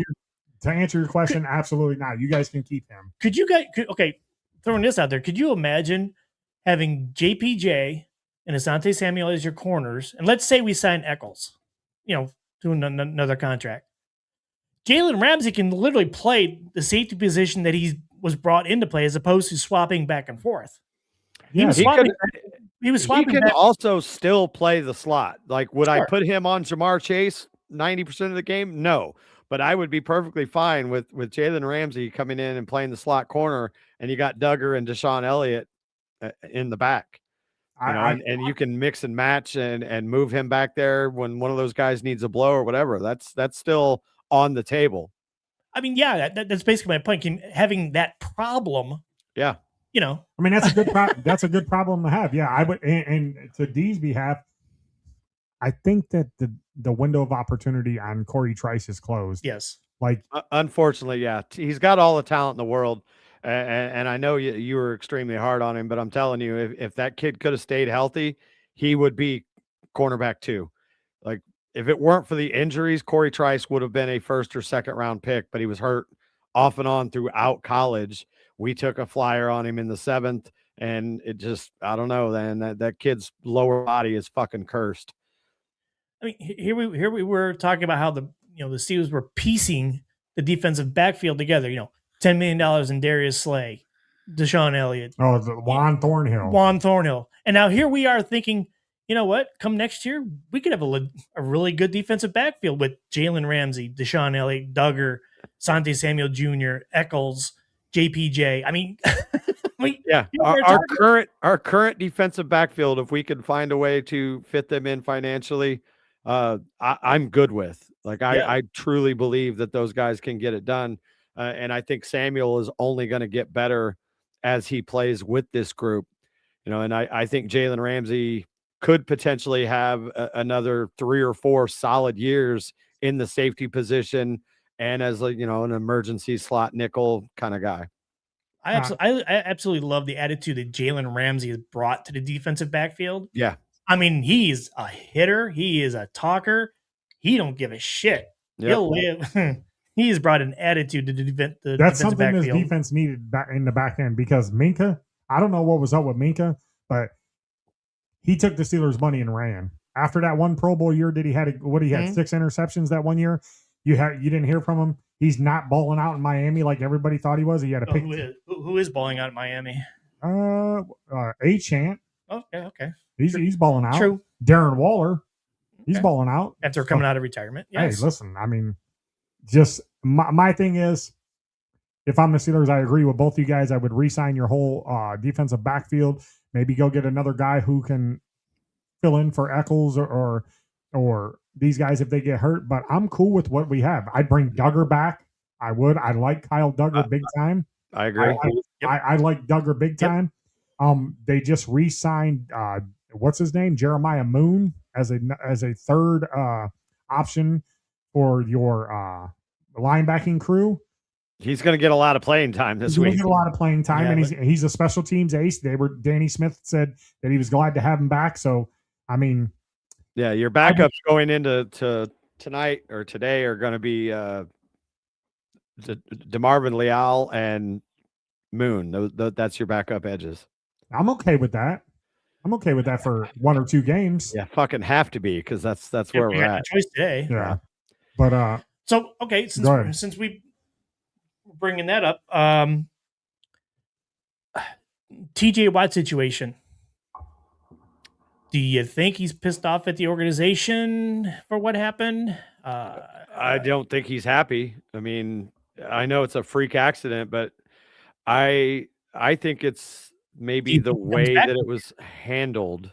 To answer your question, absolutely not. You guys can keep him. Could you guys throwing this out there, could you imagine having JPJ and Asante Samuel as your corners, and let's say we sign Eccles, to another contract. Jalen Ramsey can literally play the safety position that he was brought into play, as opposed to swapping back and forth. Yeah, he was swapping. He can also still play the slot. Like, would I put him on Jamar Chase 90% of the game? No, but I would be perfectly fine with Jalen Ramsey coming in and playing the slot corner, and you got Duggar and Deshaun Elliott in the back. And you can mix and match and move him back there when one of those guys needs a blow or whatever. That's still on the table. I mean, yeah, that's basically my point. Having that problem. Yeah. I mean, that's a good that's a good problem to have. Yeah, I would. And to Dee's behalf, I think that the window of opportunity on Corey Trice is closed. Yes. Like, unfortunately, yeah, he's got all the talent in the world, and I know you were extremely hard on him, but I'm telling you, if that kid could have stayed healthy, he would be cornerback 2. Like, if it weren't for the injuries, Corey Trice would have been a 1st or 2nd round pick, but he was hurt off and on throughout college. We took a flyer on him in the 7th, and it just, I don't know, then that kid's lower body is fucking cursed. I mean, here we were talking about how the Steelers were piecing the defensive backfield together. $10 million in Darius Slay, Deshaun Elliott. Oh, Juan Thornhill. And now here we are thinking, you know what? Come next year, we could have a really good defensive backfield with Jalen Ramsey, Deshaun Elliott, Duggar, Asante Samuel Jr., Eccles, JPJ. I mean, yeah, our current defensive backfield, if we could find a way to fit them in financially, I'm good with. Like, I truly believe that those guys can get it done, and I think Samuel is only going to get better as he plays with this group. And I think Jalen Ramsey could potentially have another 3 or 4 solid years in the safety position and as an emergency slot nickel kind of guy. I absolutely love the attitude that Jalen Ramsey has brought to the defensive backfield. Yeah. I mean, he's a hitter. He is a talker. He don't give a shit. Yep. He'll live. He's brought an attitude to the defensive That's something backfield. this defense needed back in the back end, because Minka, I don't know what was up with Minka, but he took the Steelers' money and ran. After that one Pro Bowl year, he had 6 interceptions that one year. You didn't hear from him. He's not balling out in Miami like everybody thought he was. He had a pick. Who is balling out in Miami? Achant. Okay. He's balling out. True. Darren Waller, he's balling out after coming out of retirement. Yes. Hey, listen. I mean, just my thing is, if I'm the Steelers, I agree with both you guys. I would re-sign your whole defensive backfield. Maybe go get another guy who can fill in for Eccles or these guys if they get hurt. But I'm cool with what we have. I'd bring Duggar back. I would. I like Kyle Duggar big time. I agree. I like Duggar big time. They just re-signed what's his name, Jeremiah Moon, as a third option for your linebacking crew. He's going to get a lot of playing time this week. He's going to get a lot of playing time, Yeah, and he's a special teams ace. Danny Smith said that he was glad to have him back. So, I mean, yeah, your backups going into tonight or today are going to be DeMarvin Leal and Moon. That's your backup edges. I'm okay with that. I'm okay with that for 1 or 2 games. Yeah, fucking have to be, because that's where we're at. Choice today. Yeah, but so okay, since we bringing that up, TJ Watt situation. Do you think he's pissed off at the organization for what happened? I don't think he's happy. I mean, I know it's a freak accident, but I think it's maybe the way that it was handled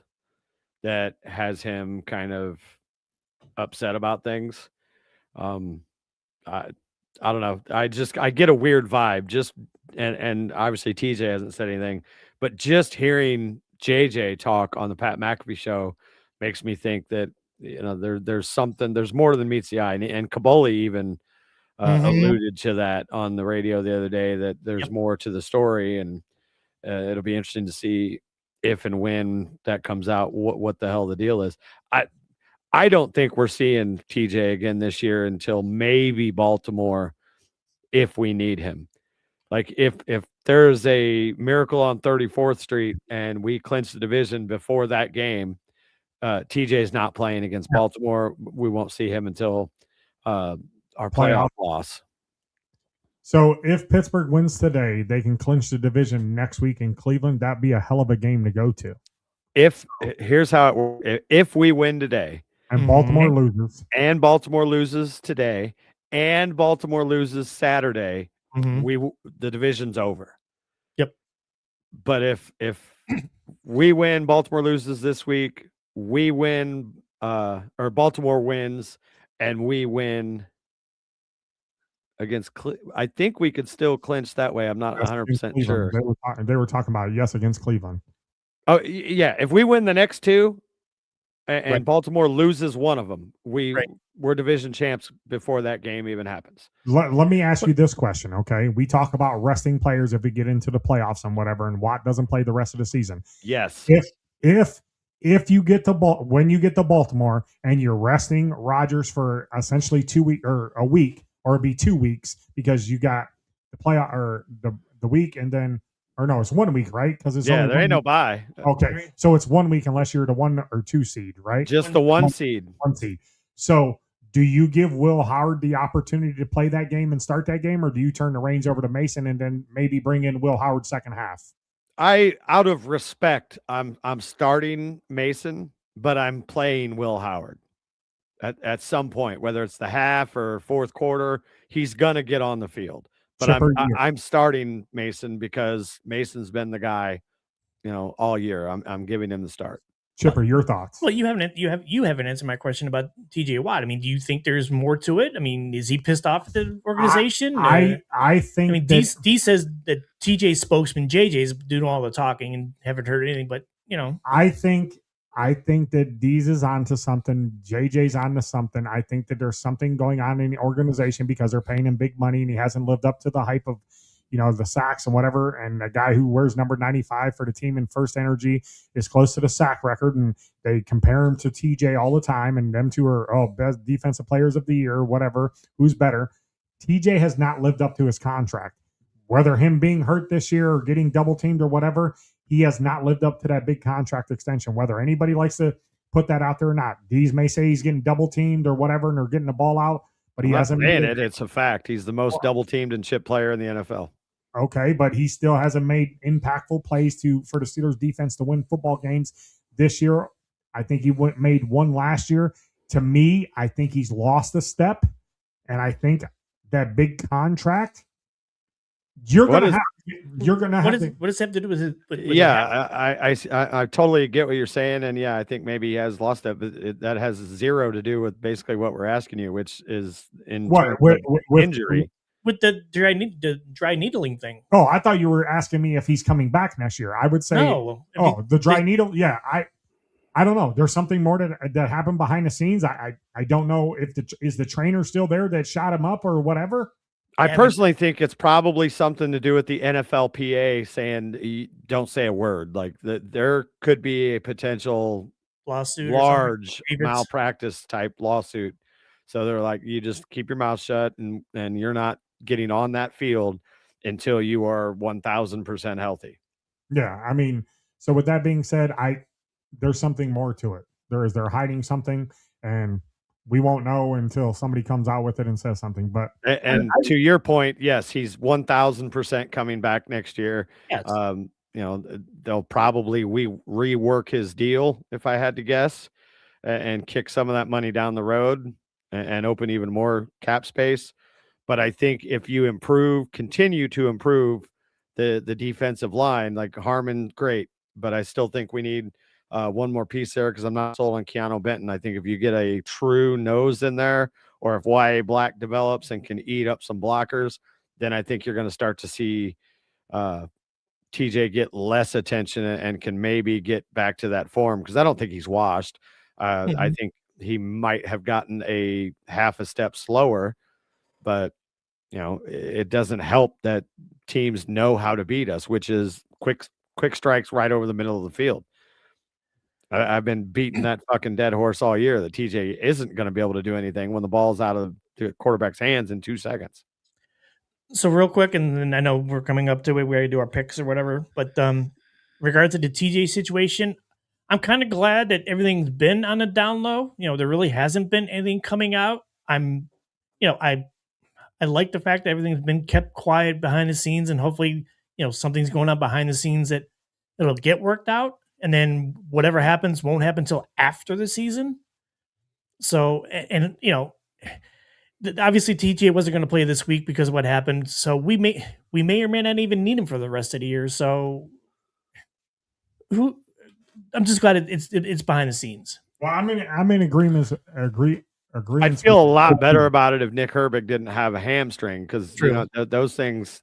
that has him kind of upset about things. I don't know. I get a weird vibe and obviously TJ hasn't said anything, but just hearing JJ talk on the Pat McAfee show makes me think that, there's more than meets the eye. And Kaboli even alluded to that on the radio the other day, that there's more to the story, and it'll be interesting to see if and when that comes out, what the hell the deal is. I don't think we're seeing TJ again this year until maybe Baltimore, if we need him. Like if there's a miracle on 34th Street and we clinch the division before that game, TJ's not playing against Baltimore. We won't see him until our playoff loss. So if Pittsburgh wins today, they can clinch the division next week in Cleveland. That'd be a hell of a game to go to. Here's how it works. If we win today, and Baltimore loses today, and Baltimore loses Saturday, the division's over. Yep. But if we win, Baltimore loses this week, we win, or Baltimore wins, and we win against I think we could still clinch that way. I'm not 100% sure. They were talking about against Cleveland. Oh yeah, if we win the next two, and Baltimore loses one of them, we're division champs before that game even happens. Let me ask you this question, okay? We talk about resting players if we get into the playoffs and whatever, and Watt doesn't play the rest of the season. Yes. If you get when you get to Baltimore and you're resting Rodgers for essentially 2 weeks or a week, or it'd be 2 weeks because you got the playoff or the week, and then. Or no, it's 1 week, right? Because it's there ain't no bye. Okay, so it's 1 week unless you're the 1 or 2 seed, right? Just the one seed. One seed. So, do you give Will Howard the opportunity to play that game and start that game, or do you turn the reins over to Mason and then maybe bring in Will Howard second half? Out of respect, I'm starting Mason, but I'm playing Will Howard at some point, whether it's the half or fourth quarter. He's gonna get on the field. But I'm starting Mason because Mason's been the guy, all year. I'm giving him the start. Chipper, your thoughts? Well, you haven't answered my question about TJ Watt. I mean, do you think there's more to it? I mean, is he pissed off at the organization? I think. I mean, D says that TJ's spokesman JJ's doing all the talking and haven't heard anything. But I think that Deez is onto something. JJ's onto something. I think that there's something going on in the organization because they're paying him big money and he hasn't lived up to the hype of, the sacks and whatever. And a guy who wears number 95 for the team in First Energy is close to the sack record. And they compare him to TJ all the time. And them two are, best defensive players of the year, whatever. Who's better? TJ has not lived up to his contract. Whether him being hurt this year or getting double teamed or whatever, he has not lived up to that big contract extension, whether anybody likes to put that out there or not. Deez may say he's getting double teamed or whatever, and they're getting the ball out, but he hasn't made it. It's a fact. He's the most double teamed and chip player in the NFL. Okay, but he still hasn't made impactful plays for the Steelers defense to win football games this year. I think he made one last year. To me, I think he's lost a step, and I think that big contract, you're going to have. What does that have to do with it? I totally get what you're saying, and I think maybe he has lost that, but that has zero to do with basically what we're asking you, which is in injury. with the dry needling thing. Oh, I thought you were asking me if he's coming back next year. I would say, No. The dry needle. Yeah, I don't know. There's something more that happened behind the scenes. I don't know if is the trainer still there that shot him up or whatever. I personally think it's probably something to do with the NFLPA saying don't say a word. Like there could be a potential lawsuit, large malpractice type lawsuit. So they're like, you just keep your mouth shut and you're not getting on that field until you are 1000% healthy. Yeah, I mean, so with that being said, there's something more to it. They're hiding something, and we won't know until somebody comes out with it and says something. But to your point, yes, he's 1000% coming back next year. Yes. They'll probably rework his deal, if I had to guess, and kick some of that money down the road and open even more cap space. But I think if you continue to improve the defensive line, like Harmon, great. But I still think we need one more piece there because I'm not sold on Keanu Benton. I think if you get a true nose in there, or if YA Black develops and can eat up some blockers, then I think you're going to start to see TJ get less attention and can maybe get back to that form, because I don't think he's washed. I think he might have gotten a half a step slower, but it doesn't help that teams know how to beat us, which is quick strikes right over the middle of the field. I've been beating that fucking dead horse all year that TJ isn't going to be able to do anything when the ball's out of the quarterback's hands in 2 seconds. So real quick, and then I know we're coming up to it, we already do our picks or whatever, but regards to the TJ situation, I'm kind of glad that everything's been on a down low. There really hasn't been anything coming out. I like the fact that everything's been kept quiet behind the scenes, and hopefully, something's going on behind the scenes that it'll get worked out. And then whatever happens won't happen until after the season. So, and obviously TJ wasn't going to play this week because of what happened. So we may or may not even need him for the rest of the year. So I'm just glad it's behind the scenes. Well, I'm in agreement. I'd feel a lot better about it if Nick Herbig didn't have a hamstring, because those things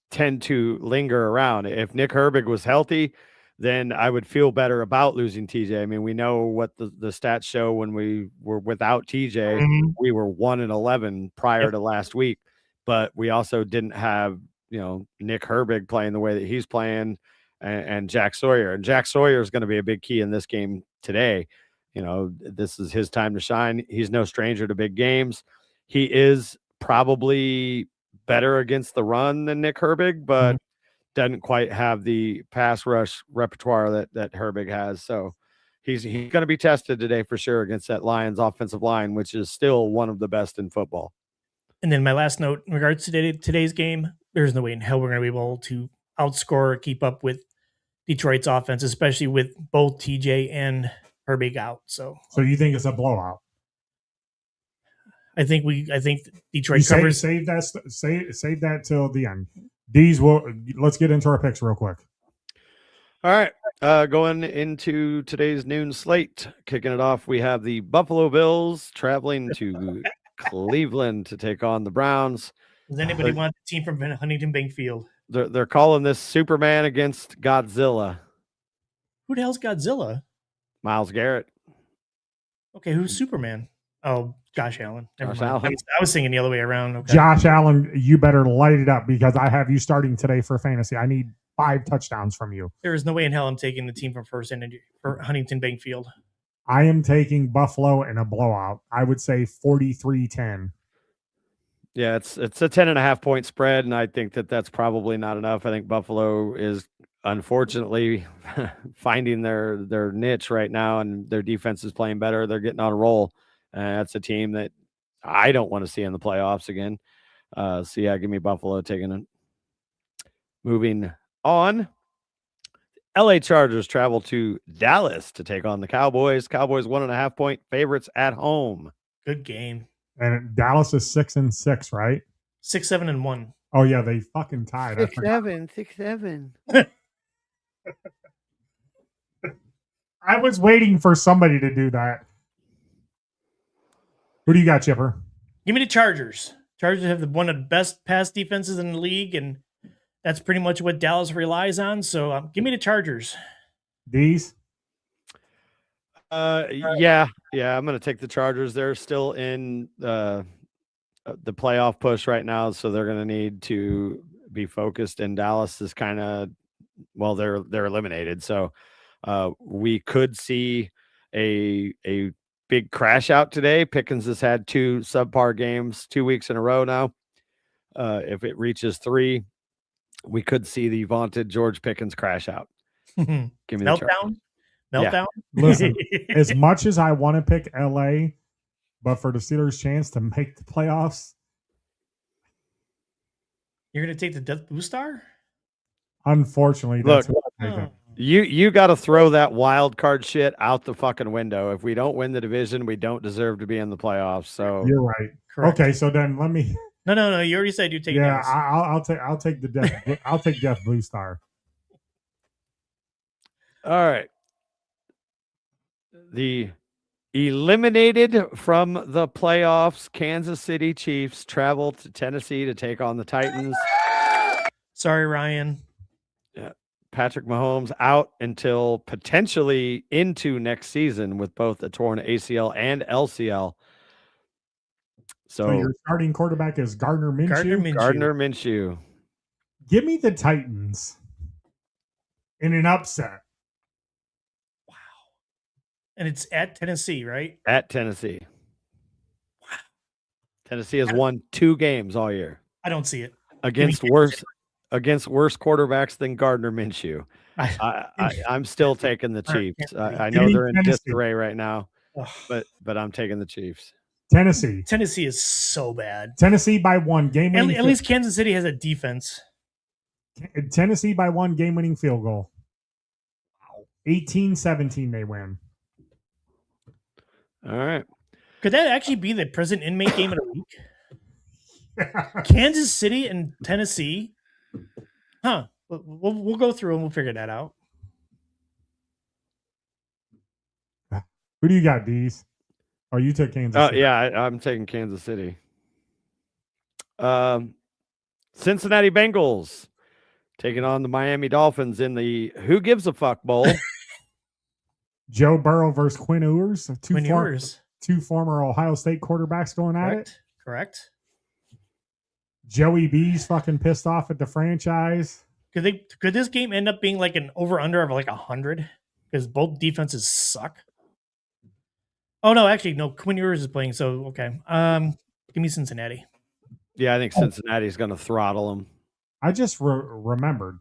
tend to linger around. If Nick Herbig was healthy, then I would feel better about losing TJ. I mean, we know what the stats show. When we were without TJ, we were 1-11 prior to last week, but we also didn't have, Nick Herbig playing the way that he's playing, and Jack Sawyer. And Jack Sawyer is going to be a big key in this game today. This is his time to shine. He's no stranger to big games. He is probably better against the run than Nick Herbig, but doesn't quite have the pass rush repertoire that Herbig has. So he's going to be tested today for sure against that Lions offensive line, which is still one of the best in football. And then my last note in regards to today's game, there's no way in hell we're going to be able to outscore or keep up with Detroit's offense, especially with both TJ and Herbig out. So you think it's a blowout? I think Detroit covers. Save that till the end. Let's get into our picks real quick. All right. Going into today's noon slate, kicking it off, we have the Buffalo Bills traveling to Cleveland to take on the Browns. Does anybody want the team from Huntington Bank Field? They're calling this Superman against Godzilla. Who the hell's Godzilla? Myles Garrett. Okay, who's Superman? Oh, Josh Allen. Josh Allen. I was thinking the other way around. Okay. Josh Allen, you better light it up, because I have you starting today for fantasy. I need 5 touchdowns from you. There is no way in hell I'm taking the team from First Energy for Huntington Bank Field. I am taking Buffalo in a blowout. I would say 43-10. Yeah, it's a 10.5 point spread, and I think that's probably not enough. I think Buffalo is unfortunately finding their niche right now, and their defense is playing better. They're getting on a roll. That's a team that I don't want to see in the playoffs again. So yeah, give me Buffalo taking it. Moving on, LA Chargers travel to Dallas to take on the Cowboys. Cowboys 1.5 point favorites at home. Good game. And Dallas is 6-6, right? 6-7-1. Oh yeah, they fucking tied. 6-7. I was waiting for somebody to do that. Who do you got, Chipper? Give me the Chargers. Chargers have one of the best pass defenses in the league, and that's pretty much what Dallas relies on. So give me the Chargers. These? Yeah, I'm going to take the Chargers. They're still in the playoff push right now, so they're going to need to be focused. And Dallas is kind of, well, they're eliminated. So we could see a big crash out today. Pickens has had 2 subpar games 2 weeks in a row now. If it reaches 3, we could see the vaunted George Pickens crash out. Give me Meltdown. Yeah. Listen, as much as I want to pick LA, but for the Steelers' chance to make the playoffs, You're going to take the Death Blue Star? Unfortunately, that's what I'm taking. You got to throw that wild card shit out the fucking window. If we don't win the division, we don't deserve to be in the playoffs. So you're right. Correct. Okay, so then let me. No. You already said you take. Yeah, I'll take the Death. I'll take Death Blue Star. All right. The eliminated from the playoffs Kansas City Chiefs travel to Tennessee to take on the Titans. Sorry, Ryan. Yeah. Patrick Mahomes out until potentially into next season with both a torn ACL and LCL. So your starting quarterback is Gardner Minshew? Gardner Minshew. Give me the Titans in an upset. Wow. And it's at Tennessee, right? At Tennessee. Wow. Tennessee has won 2 games all year. I don't see it. Against worse quarterbacks than Gardner Minshew. I'm still taking the Chiefs. I know they're in disarray right now, but I'm taking the Chiefs. Tennessee is so bad. Tennessee by 1 game. At least Kansas City has a defense. Tennessee by 1 game-winning field goal. Wow. 18-17 they win. All right. Could that actually be the prison inmate game of the week? Kansas City and Tennessee? Huh. We'll go through and we'll figure that out. Who do you got, Dees? Oh, you took Kansas City. Yeah, I'm taking Kansas City. Cincinnati Bengals taking on the Miami Dolphins in the Who Gives a Fuck Bowl. Joe Burrow versus Quinn Ewers. Two former Ohio State quarterbacks going at it. Correct. Joey B's fucking pissed off at the franchise. Could this game end up being like an over-under of like 100? Because both defenses suck. Oh, no, actually, no. Quinn Ewers is playing, so okay. Give me Cincinnati. Yeah, I think Cincinnati's going to throttle them. I just remembered.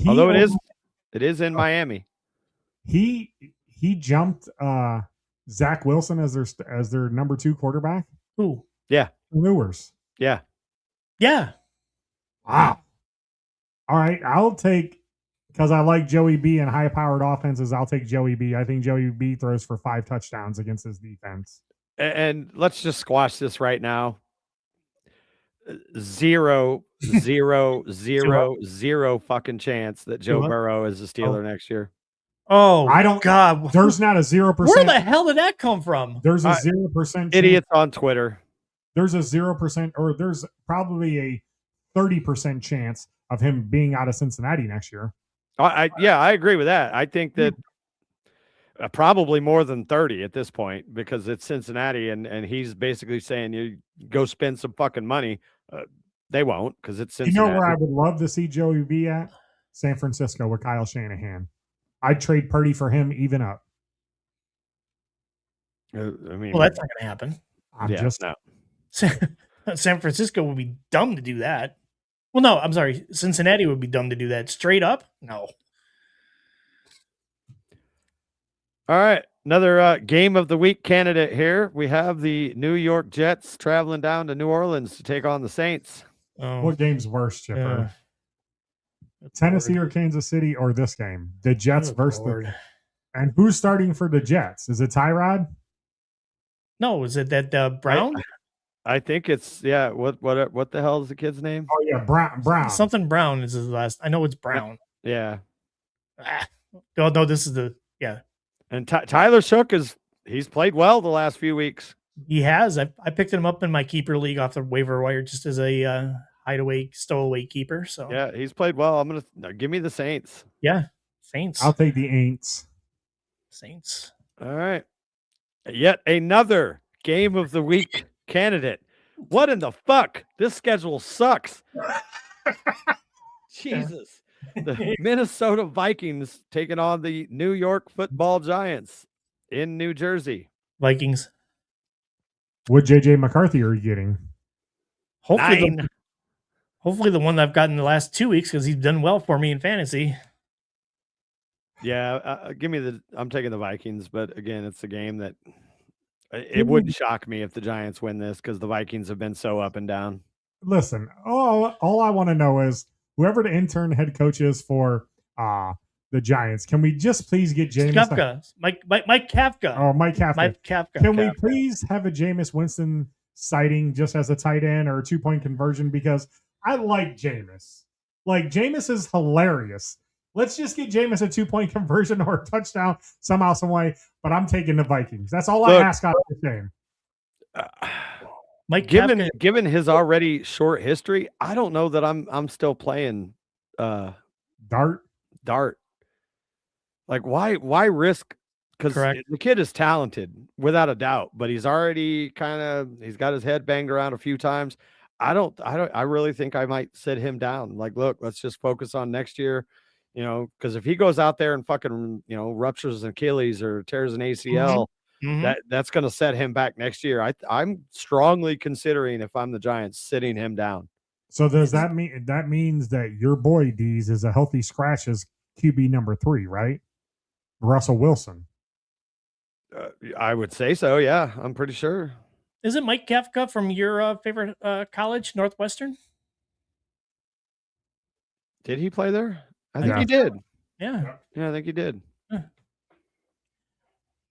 Although it is in Miami. He jumped Zach Wilson as their number 2 quarterback. Who? Yeah. Ewers. Yeah. Yeah. Wow. All right, I'll take. Because I like Joey B and high-powered offenses, I'll take Joey B. I think Joey B throws for 5 touchdowns against his defense. And let's just squash this right now. 0 fucking chance that Joe Burrow is a Steeler next year. Oh, I don't. God, there's not a 0%. Where the hell did that come from? There's a 0%. Idiots on Twitter. There's a 0%, or there's probably a 30% chance of him being out of Cincinnati next year. I agree with that. I think that probably more than 30 at this point because it's Cincinnati and he's basically saying you go spend some fucking money. They won't because it's Cincinnati. You know where I would love to see Joey B at? San Francisco with Kyle Shanahan. I'd trade Purdy for him even up. I mean, well, that's not going to happen. No. San Francisco would be dumb to do that. Well, no, I'm sorry. Cincinnati would be dumb to do that. Straight up? No. All right. Another game of the week candidate here. We have the New York Jets traveling down to New Orleans to take on the Saints. Oh. What game's worse, Chipper? Tennessee or Kansas City or this game? The Jets versus the... And who's starting for the Jets? Is it Tyrod? No, is it that Brown? I think it's What the hell is the kid's name? Oh yeah, Brown. Something Brown is his last. I know it's Brown. Yeah. No, this is And Tyler Shook he's played well the last few weeks. He has. I picked him up in my keeper league off the waiver wire just as a hideaway, stowaway keeper. So Yeah, he's played well. Give me the Saints. yeah, Saints. I'll take the Aints. Saints. All right. Yet another game of the week candidate. What in the fuck? This schedule sucks. Jesus. The Minnesota Vikings taking on the New York Football Giants in New Jersey. Vikings. What JJ McCarthy are you getting? Hopefully the one that I've gotten the last 2 weeks because he's done well for me in fantasy. Yeah, I'm taking the Vikings, but again, it's a game that it wouldn't shock me if the Giants win this because the Vikings have been so up and down. Listen, all I want to know is whoever the intern head coach is for the Giants, can we just please get Jameis? Kafka. Mike Kafka. Oh, Mike Kafka. Mike Kafka. Can we please have a Jameis Winston sighting just as a tight end or a 2-point conversion? Because I like Jameis. Like, Jameis is hilarious. Let's just get Jameis a 2-point conversion or a touchdown somehow, some way. But I'm taking the Vikings. That's all I ask out of this game. Mike, given his already short history, I don't know that I'm still playing Dart. Like, why risk? Because the kid is talented without a doubt, but he's already he's got his head banged around a few times. I really think I might sit him down. Like, look, let's just focus on next year. Because if he goes out there and fucking, ruptures an Achilles or tears an ACL, that's going to set him back next year. I'm strongly considering, if I'm the Giants, sitting him down. So does that means that your boy D's is a healthy scratch as QB number 3, right? Russell Wilson. I would say so. Yeah, I'm pretty sure. Is it Mike Kafka from your favorite college, Northwestern? Did he play there? I think he did. Yeah. Yeah, I think he did. Yeah.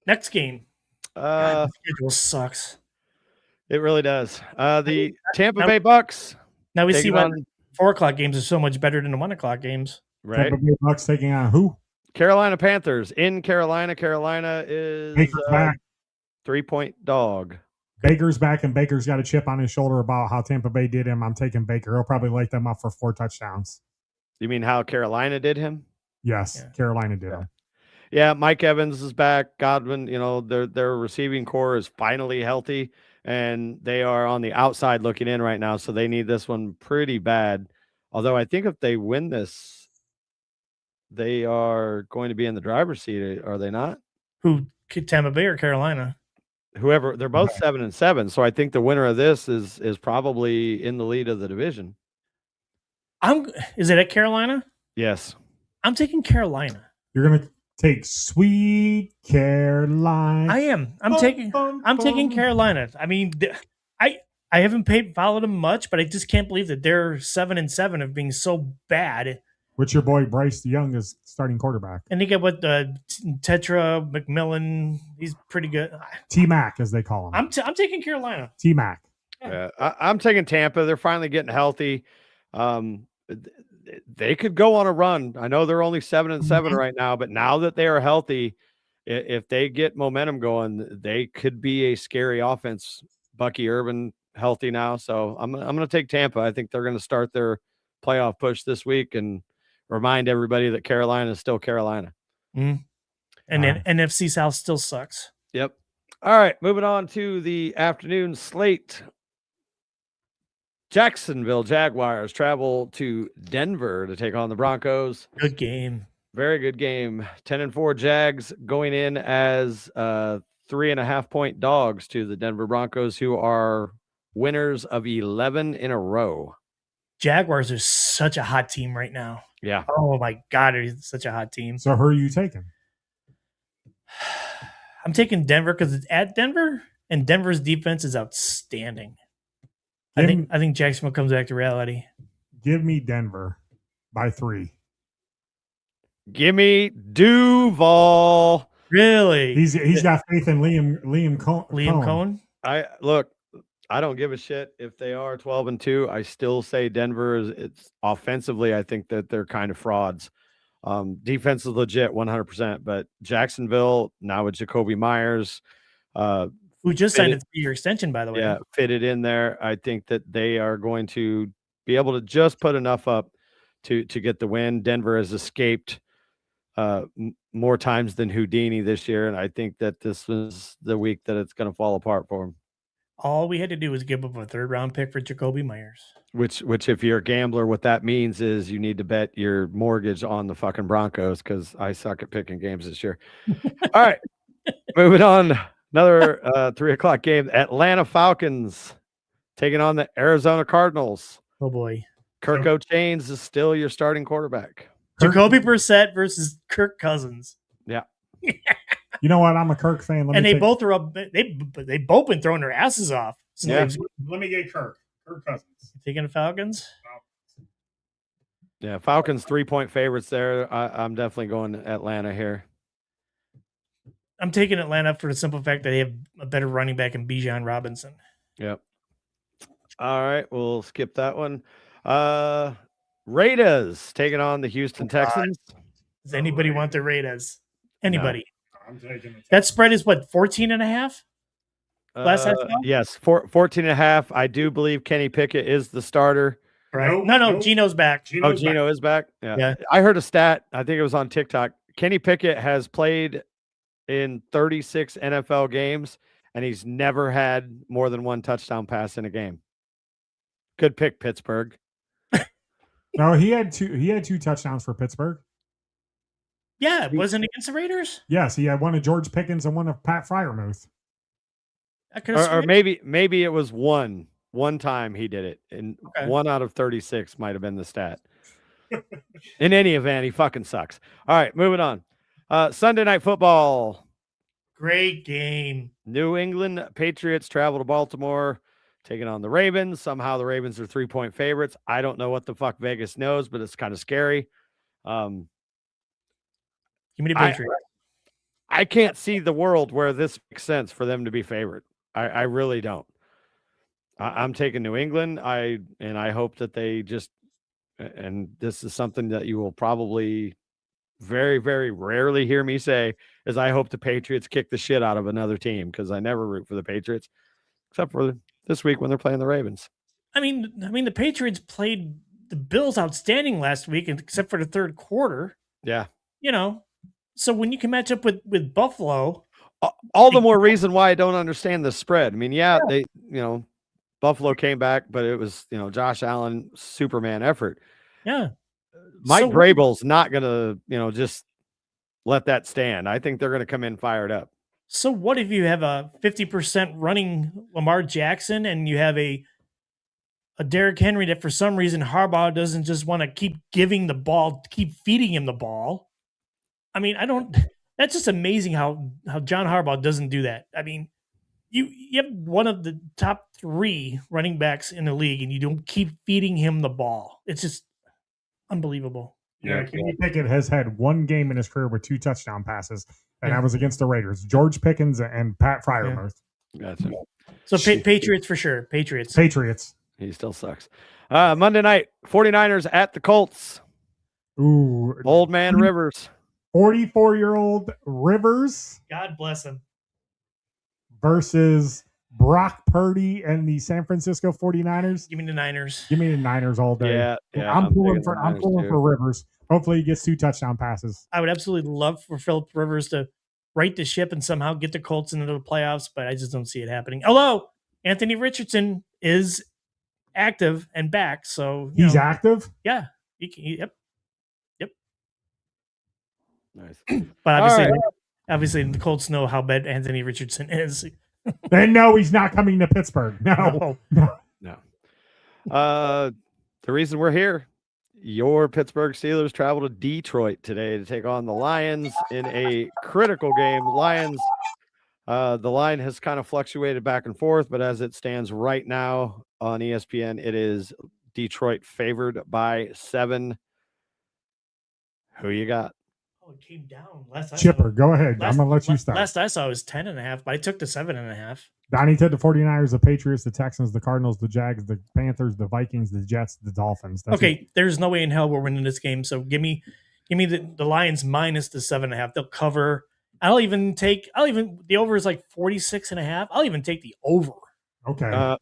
Next game. God, the schedule sucks. It really does. The Tampa Bay Bucks. Now we see why 4:00 games are so much better than the 1:00 games. Right. Tampa Bay Bucks taking on who? Carolina Panthers in Carolina. Carolina is a 3-point dog. Baker's back, and Baker's got a chip on his shoulder about how Tampa Bay did him. I'm taking Baker. He'll probably light them up for 4 touchdowns. You mean how Carolina did him? Yes, Carolina did him. Yeah, Mike Evans is back. Godwin, their receiving core is finally healthy, and they are on the outside looking in right now, so they need this one pretty bad. Although I think if they win this, they are going to be in the driver's seat, are they not? Who, Tampa Bay or Carolina? Whoever, they're both 7-7, so I think the winner of this is probably in the lead of the division. Is it at Carolina? Yes. I'm taking Carolina. You're gonna take sweet Carolina. I am. I'm taking Carolina. I mean, I haven't followed them much, but I just can't believe that they're 7-7 of being so bad. What's your boy Bryce Young is starting quarterback? And they get Tetra McMillan. He's pretty good. T-Mac, as they call him. I'm taking Carolina. T-Mac. Yeah, I'm taking Tampa. They're finally getting healthy. They could go on a run. I know they're only 7-7 right now, but now that they are healthy, if they get momentum going, they could be a scary offense. Bucky Irvin healthy now, so I'm going to take Tampa. I think they're going to start their playoff push this week and remind everybody that Carolina is still Carolina. And then NFC South still sucks. Yep. All right, moving on to the afternoon slate. Jacksonville Jaguars travel to Denver to take on the Broncos. Good game. Very good game. 10-4 Jags going in as 3.5-point dogs to the Denver Broncos, who are winners of 11 in a row. Jaguars are such a hot team right now. Yeah. Oh my God, it's such a hot team. So who are you taking? I'm taking Denver because it's at Denver, and Denver's defense is outstanding. I think Jacksonville comes back to reality. Give me Denver by 3. Give me Duval. Really? He's got faith in Liam Cohen. I don't give a shit if they are 12-2. I still say Denver it's offensively. I think that they're kind of frauds. Defense is legit 100%, but Jacksonville now with Jacoby Myers, who just signed a 3-year extension, by the way. Yeah, fit it in there. I think that they are going to be able to just put enough up to get the win. Denver has escaped more times than Houdini this year, and I think that this was the week that it's going to fall apart for them. All we had to do was give up a 3rd-round pick for Jacoby Myers. Which, if you're a gambler, what that means is you need to bet your mortgage on the fucking Broncos, because I suck at picking games this year. All right, moving on. Another 3:00 game. Atlanta Falcons taking on the Arizona Cardinals. Oh boy, Kirk O'Chains is still your starting quarterback. Jacoby Brissett versus Kirk Cousins. Yeah. You know what? I'm a Kirk fan. They both are up. They both been throwing their asses off. Yeah. Let me get Kirk Cousins. Taking the Falcons. Yeah, Falcons 3-point favorites there. I'm definitely going Atlanta here. I'm taking Atlanta for the simple fact that they have a better running back in Bijan Robinson. Yep. All right, we'll skip that one. Raiders taking on the Houston Texans. Does anybody want the Raiders? Anybody? No. I'm taking it. That spread is what, 14.5? Last I saw? Yes, 14.5. I do believe Kenny Pickett is the starter. Right. No, Geno's back. Geno is back. Yeah. I heard a stat. I think it was on TikTok. Kenny Pickett has played in 36 NFL games, and he's never had more than 1 touchdown pass in a game. Good pick, Pittsburgh. No, he had 2 touchdowns for Pittsburgh. Yeah, it wasn't against the Raiders? Yes, he had one of George Pickens and one of Pat Freiermuth. Or maybe it was one time he did it, and 1 out of 36 might have been the stat. In any event, he fucking sucks. All right, moving on. Sunday Night Football. Great game. New England Patriots travel to Baltimore, taking on the Ravens. Somehow the Ravens are 3-point favorites. I don't know what the fuck Vegas knows, but it's kind of scary. Give me the Patriots. I can't see the world where this makes sense for them to be favored. I really don't. I'm taking New England. I hope that they just, and this is something that you will probably very, very rarely hear me say, is I hope the Patriots kick the shit out of another team, because I never root for the Patriots, except for this week when they're playing the Ravens. I mean, the Patriots played the Bills outstanding last week, except for the 3rd quarter. Yeah. So when you can match up with Buffalo, all the more reason why I don't understand the spread. I mean, they, Buffalo came back, but it was, Josh Allen Superman effort. Yeah. Mike Vrabel's not going to, just let that stand. I think they're going to come in fired up. So what if you have a 50% running Lamar Jackson and you have a Derrick Henry that for some reason Harbaugh doesn't just want to keep giving the ball, keep feeding him the ball? I mean, that's just amazing how John Harbaugh doesn't do that. I mean, you have one of the top 3 running backs in the league and you don't keep feeding him the ball. It's just unbelievable. Yeah, Kenny Pickett has had 1 game in his career with 2 touchdown passes, and that was against the Raiders. George Pickens and Pat Freiermuth. Gotcha. So Patriots for sure. Patriots. He still sucks. Monday night, 49ers at the Colts. Ooh. Old man Rivers. 44-year-old Rivers. God bless him. Versus Brock Purdy and the San Francisco 49ers. Give me the Niners. Give me the Niners all day. Yeah. I'm pulling for Rivers. Hopefully he gets 2 touchdown passes. I would absolutely love for Philip Rivers to right the ship and somehow get the Colts into the playoffs, but I just don't see it happening. Although Anthony Richardson is active and back, so he's active. Yeah. Yep. Nice. But obviously the Colts know how bad Anthony Richardson is. They know he's not coming to Pittsburgh. No. The reason we're here, your Pittsburgh Steelers travel to Detroit today to take on the Lions in a critical game. Lions, the line has kind of fluctuated back and forth, but as it stands right now on ESPN, it is Detroit favored by 7. Who you got? It came down. Chipper, go ahead. I'm going to let you start. Last I saw it was 10.5, but I took the 7.5. Donnie took the 49ers, the Patriots, the Texans, the Cardinals, the Jags, the Panthers, the Vikings, the Jets, the Dolphins. There's no way in hell we're winning this game. So give me the Lions minus the 7.5. They'll cover. I'll even the over is like 46.5. I'll even take the over. Okay.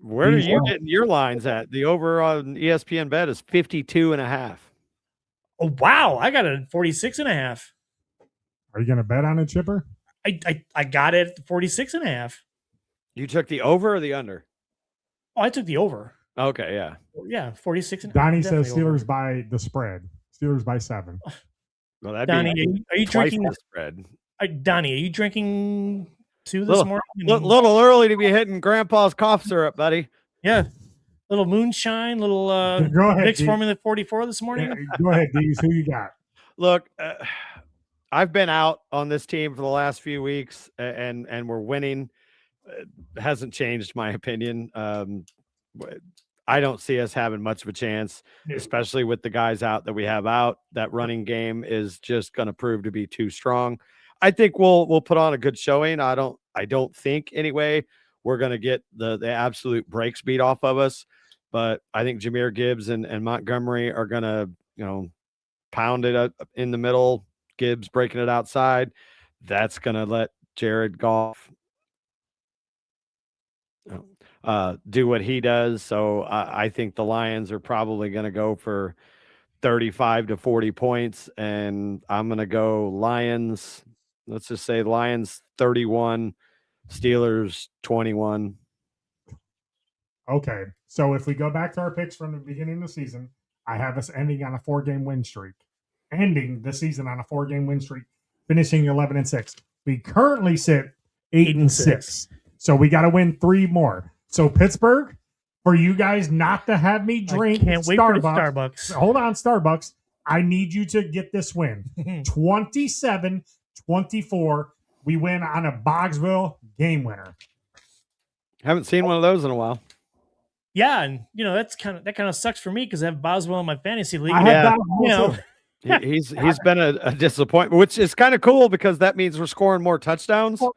Where are you getting your lines at? The over on ESPN Bet is 52.5. Oh, wow. I got it at 46.5. Are you going to bet on it, Chipper? I got it at 46.5. You took the over or the under? Oh, I took the over. Okay, yeah. Yeah, 46. Donnie says Steelers by the spread. Steelers by 7. Well, that'd Donnie, be are you twice drinking the spread? Donnie, are you drinking 2 this morning? Little early to be hitting Grandpa's cough syrup, buddy. Yeah. Little moonshine, little Go ahead, Vicks D. Formula 44 this morning. Yeah, go ahead, Dees. Who you got? Look, I've been out on this team for the last few weeks, and we're winning. It hasn't changed my opinion. I don't see us having much of a chance, especially with the guys out that we have out. That running game is just going to prove to be too strong. I think we'll put on a good showing. I don't think anyway we're going to get the absolute brakes beat off of us, but I think Jahmyr Gibbs and Montgomery are going to pound it up in the middle. Gibbs breaking it outside. That's going to let Jared Goff do what he does. So I think the Lions are probably going to go for 35 to 40 points, and I'm going to go Lions. Let's just say Lions 31, Steelers 21. Okay. So if we go back to our picks from the beginning of the season, I have us ending on a 4-game win streak. Ending the season on a 4-game win streak, finishing 11-6. We currently sit 8-6. So we got to win 3 more. So Pittsburgh, for you guys not to have me drink Starbucks. Hold on, Starbucks. I need you to get this win. 27-24. We win on a Bogsville game winner. Haven't seen one of those in a while. Yeah, and that kind of sucks for me because I have Boswell in my fantasy league. He's been a disappointment, which is kind of cool because that means we're scoring more touchdowns. Well,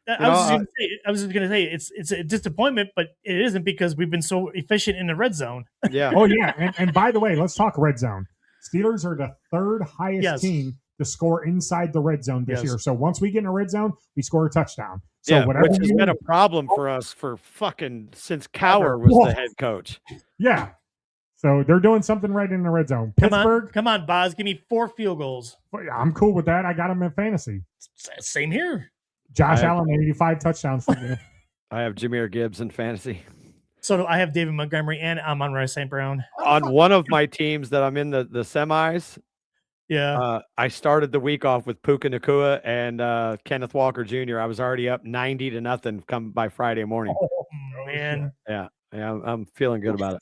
I was just gonna say it's a disappointment, but it isn't because we've been so efficient in the red zone. Yeah. Oh yeah, and by the way, let's talk red zone. Steelers are the 3rd highest team to score inside the red zone this year. So once we get in a red zone, we score a touchdown. So whatever which has been a problem for us for fucking since Cower was the head coach. Yeah. So they're doing something right in the red zone. Pittsburgh, come on, Boz, give me 4 field goals. I'm cool with that. I got them in fantasy. Same here. Josh Allen, 85 touchdowns. I have Jahmyr Gibbs in fantasy. So I have David Montgomery and Amon-Ra St. Brown. On one of my teams that I'm in the semis, I started the week off with Puka Nacua and Kenneth Walker Jr. I was already up 90-0 come by Friday morning. Oh, man. Yeah, I'm feeling good about it.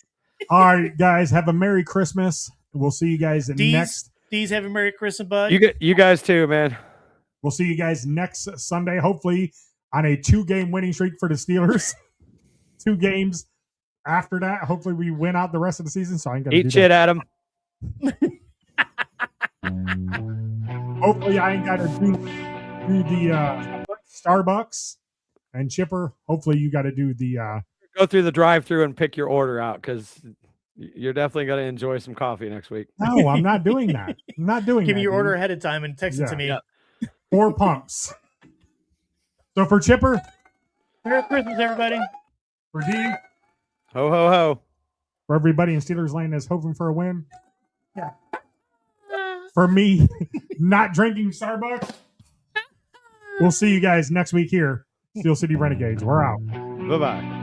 All right, guys, have a Merry Christmas. We'll see you guys next. Deez, have a Merry Christmas, bud. You guys too, man. We'll see you guys next Sunday, hopefully on a 2-game winning streak for the Steelers. 2 games after that. Hopefully we win out the rest of the season. So I ain't gonna eat shit, Adam. Hopefully I ain't got to do the Starbucks. And Chipper, hopefully you got to do the go through the drive-through and pick your order out because you're definitely going to enjoy some coffee next week. No, I'm not doing that. I'm not doing that. Give me your order ahead of time and text it to me. Yeah. 4 pumps. So for Chipper, Merry Christmas, everybody. For D, ho ho ho. For everybody in Steelers land that's hoping for a win. Yeah. For me, not drinking Starbucks. We'll see you guys next week here. Steel City Renegades. We're out. Bye-bye.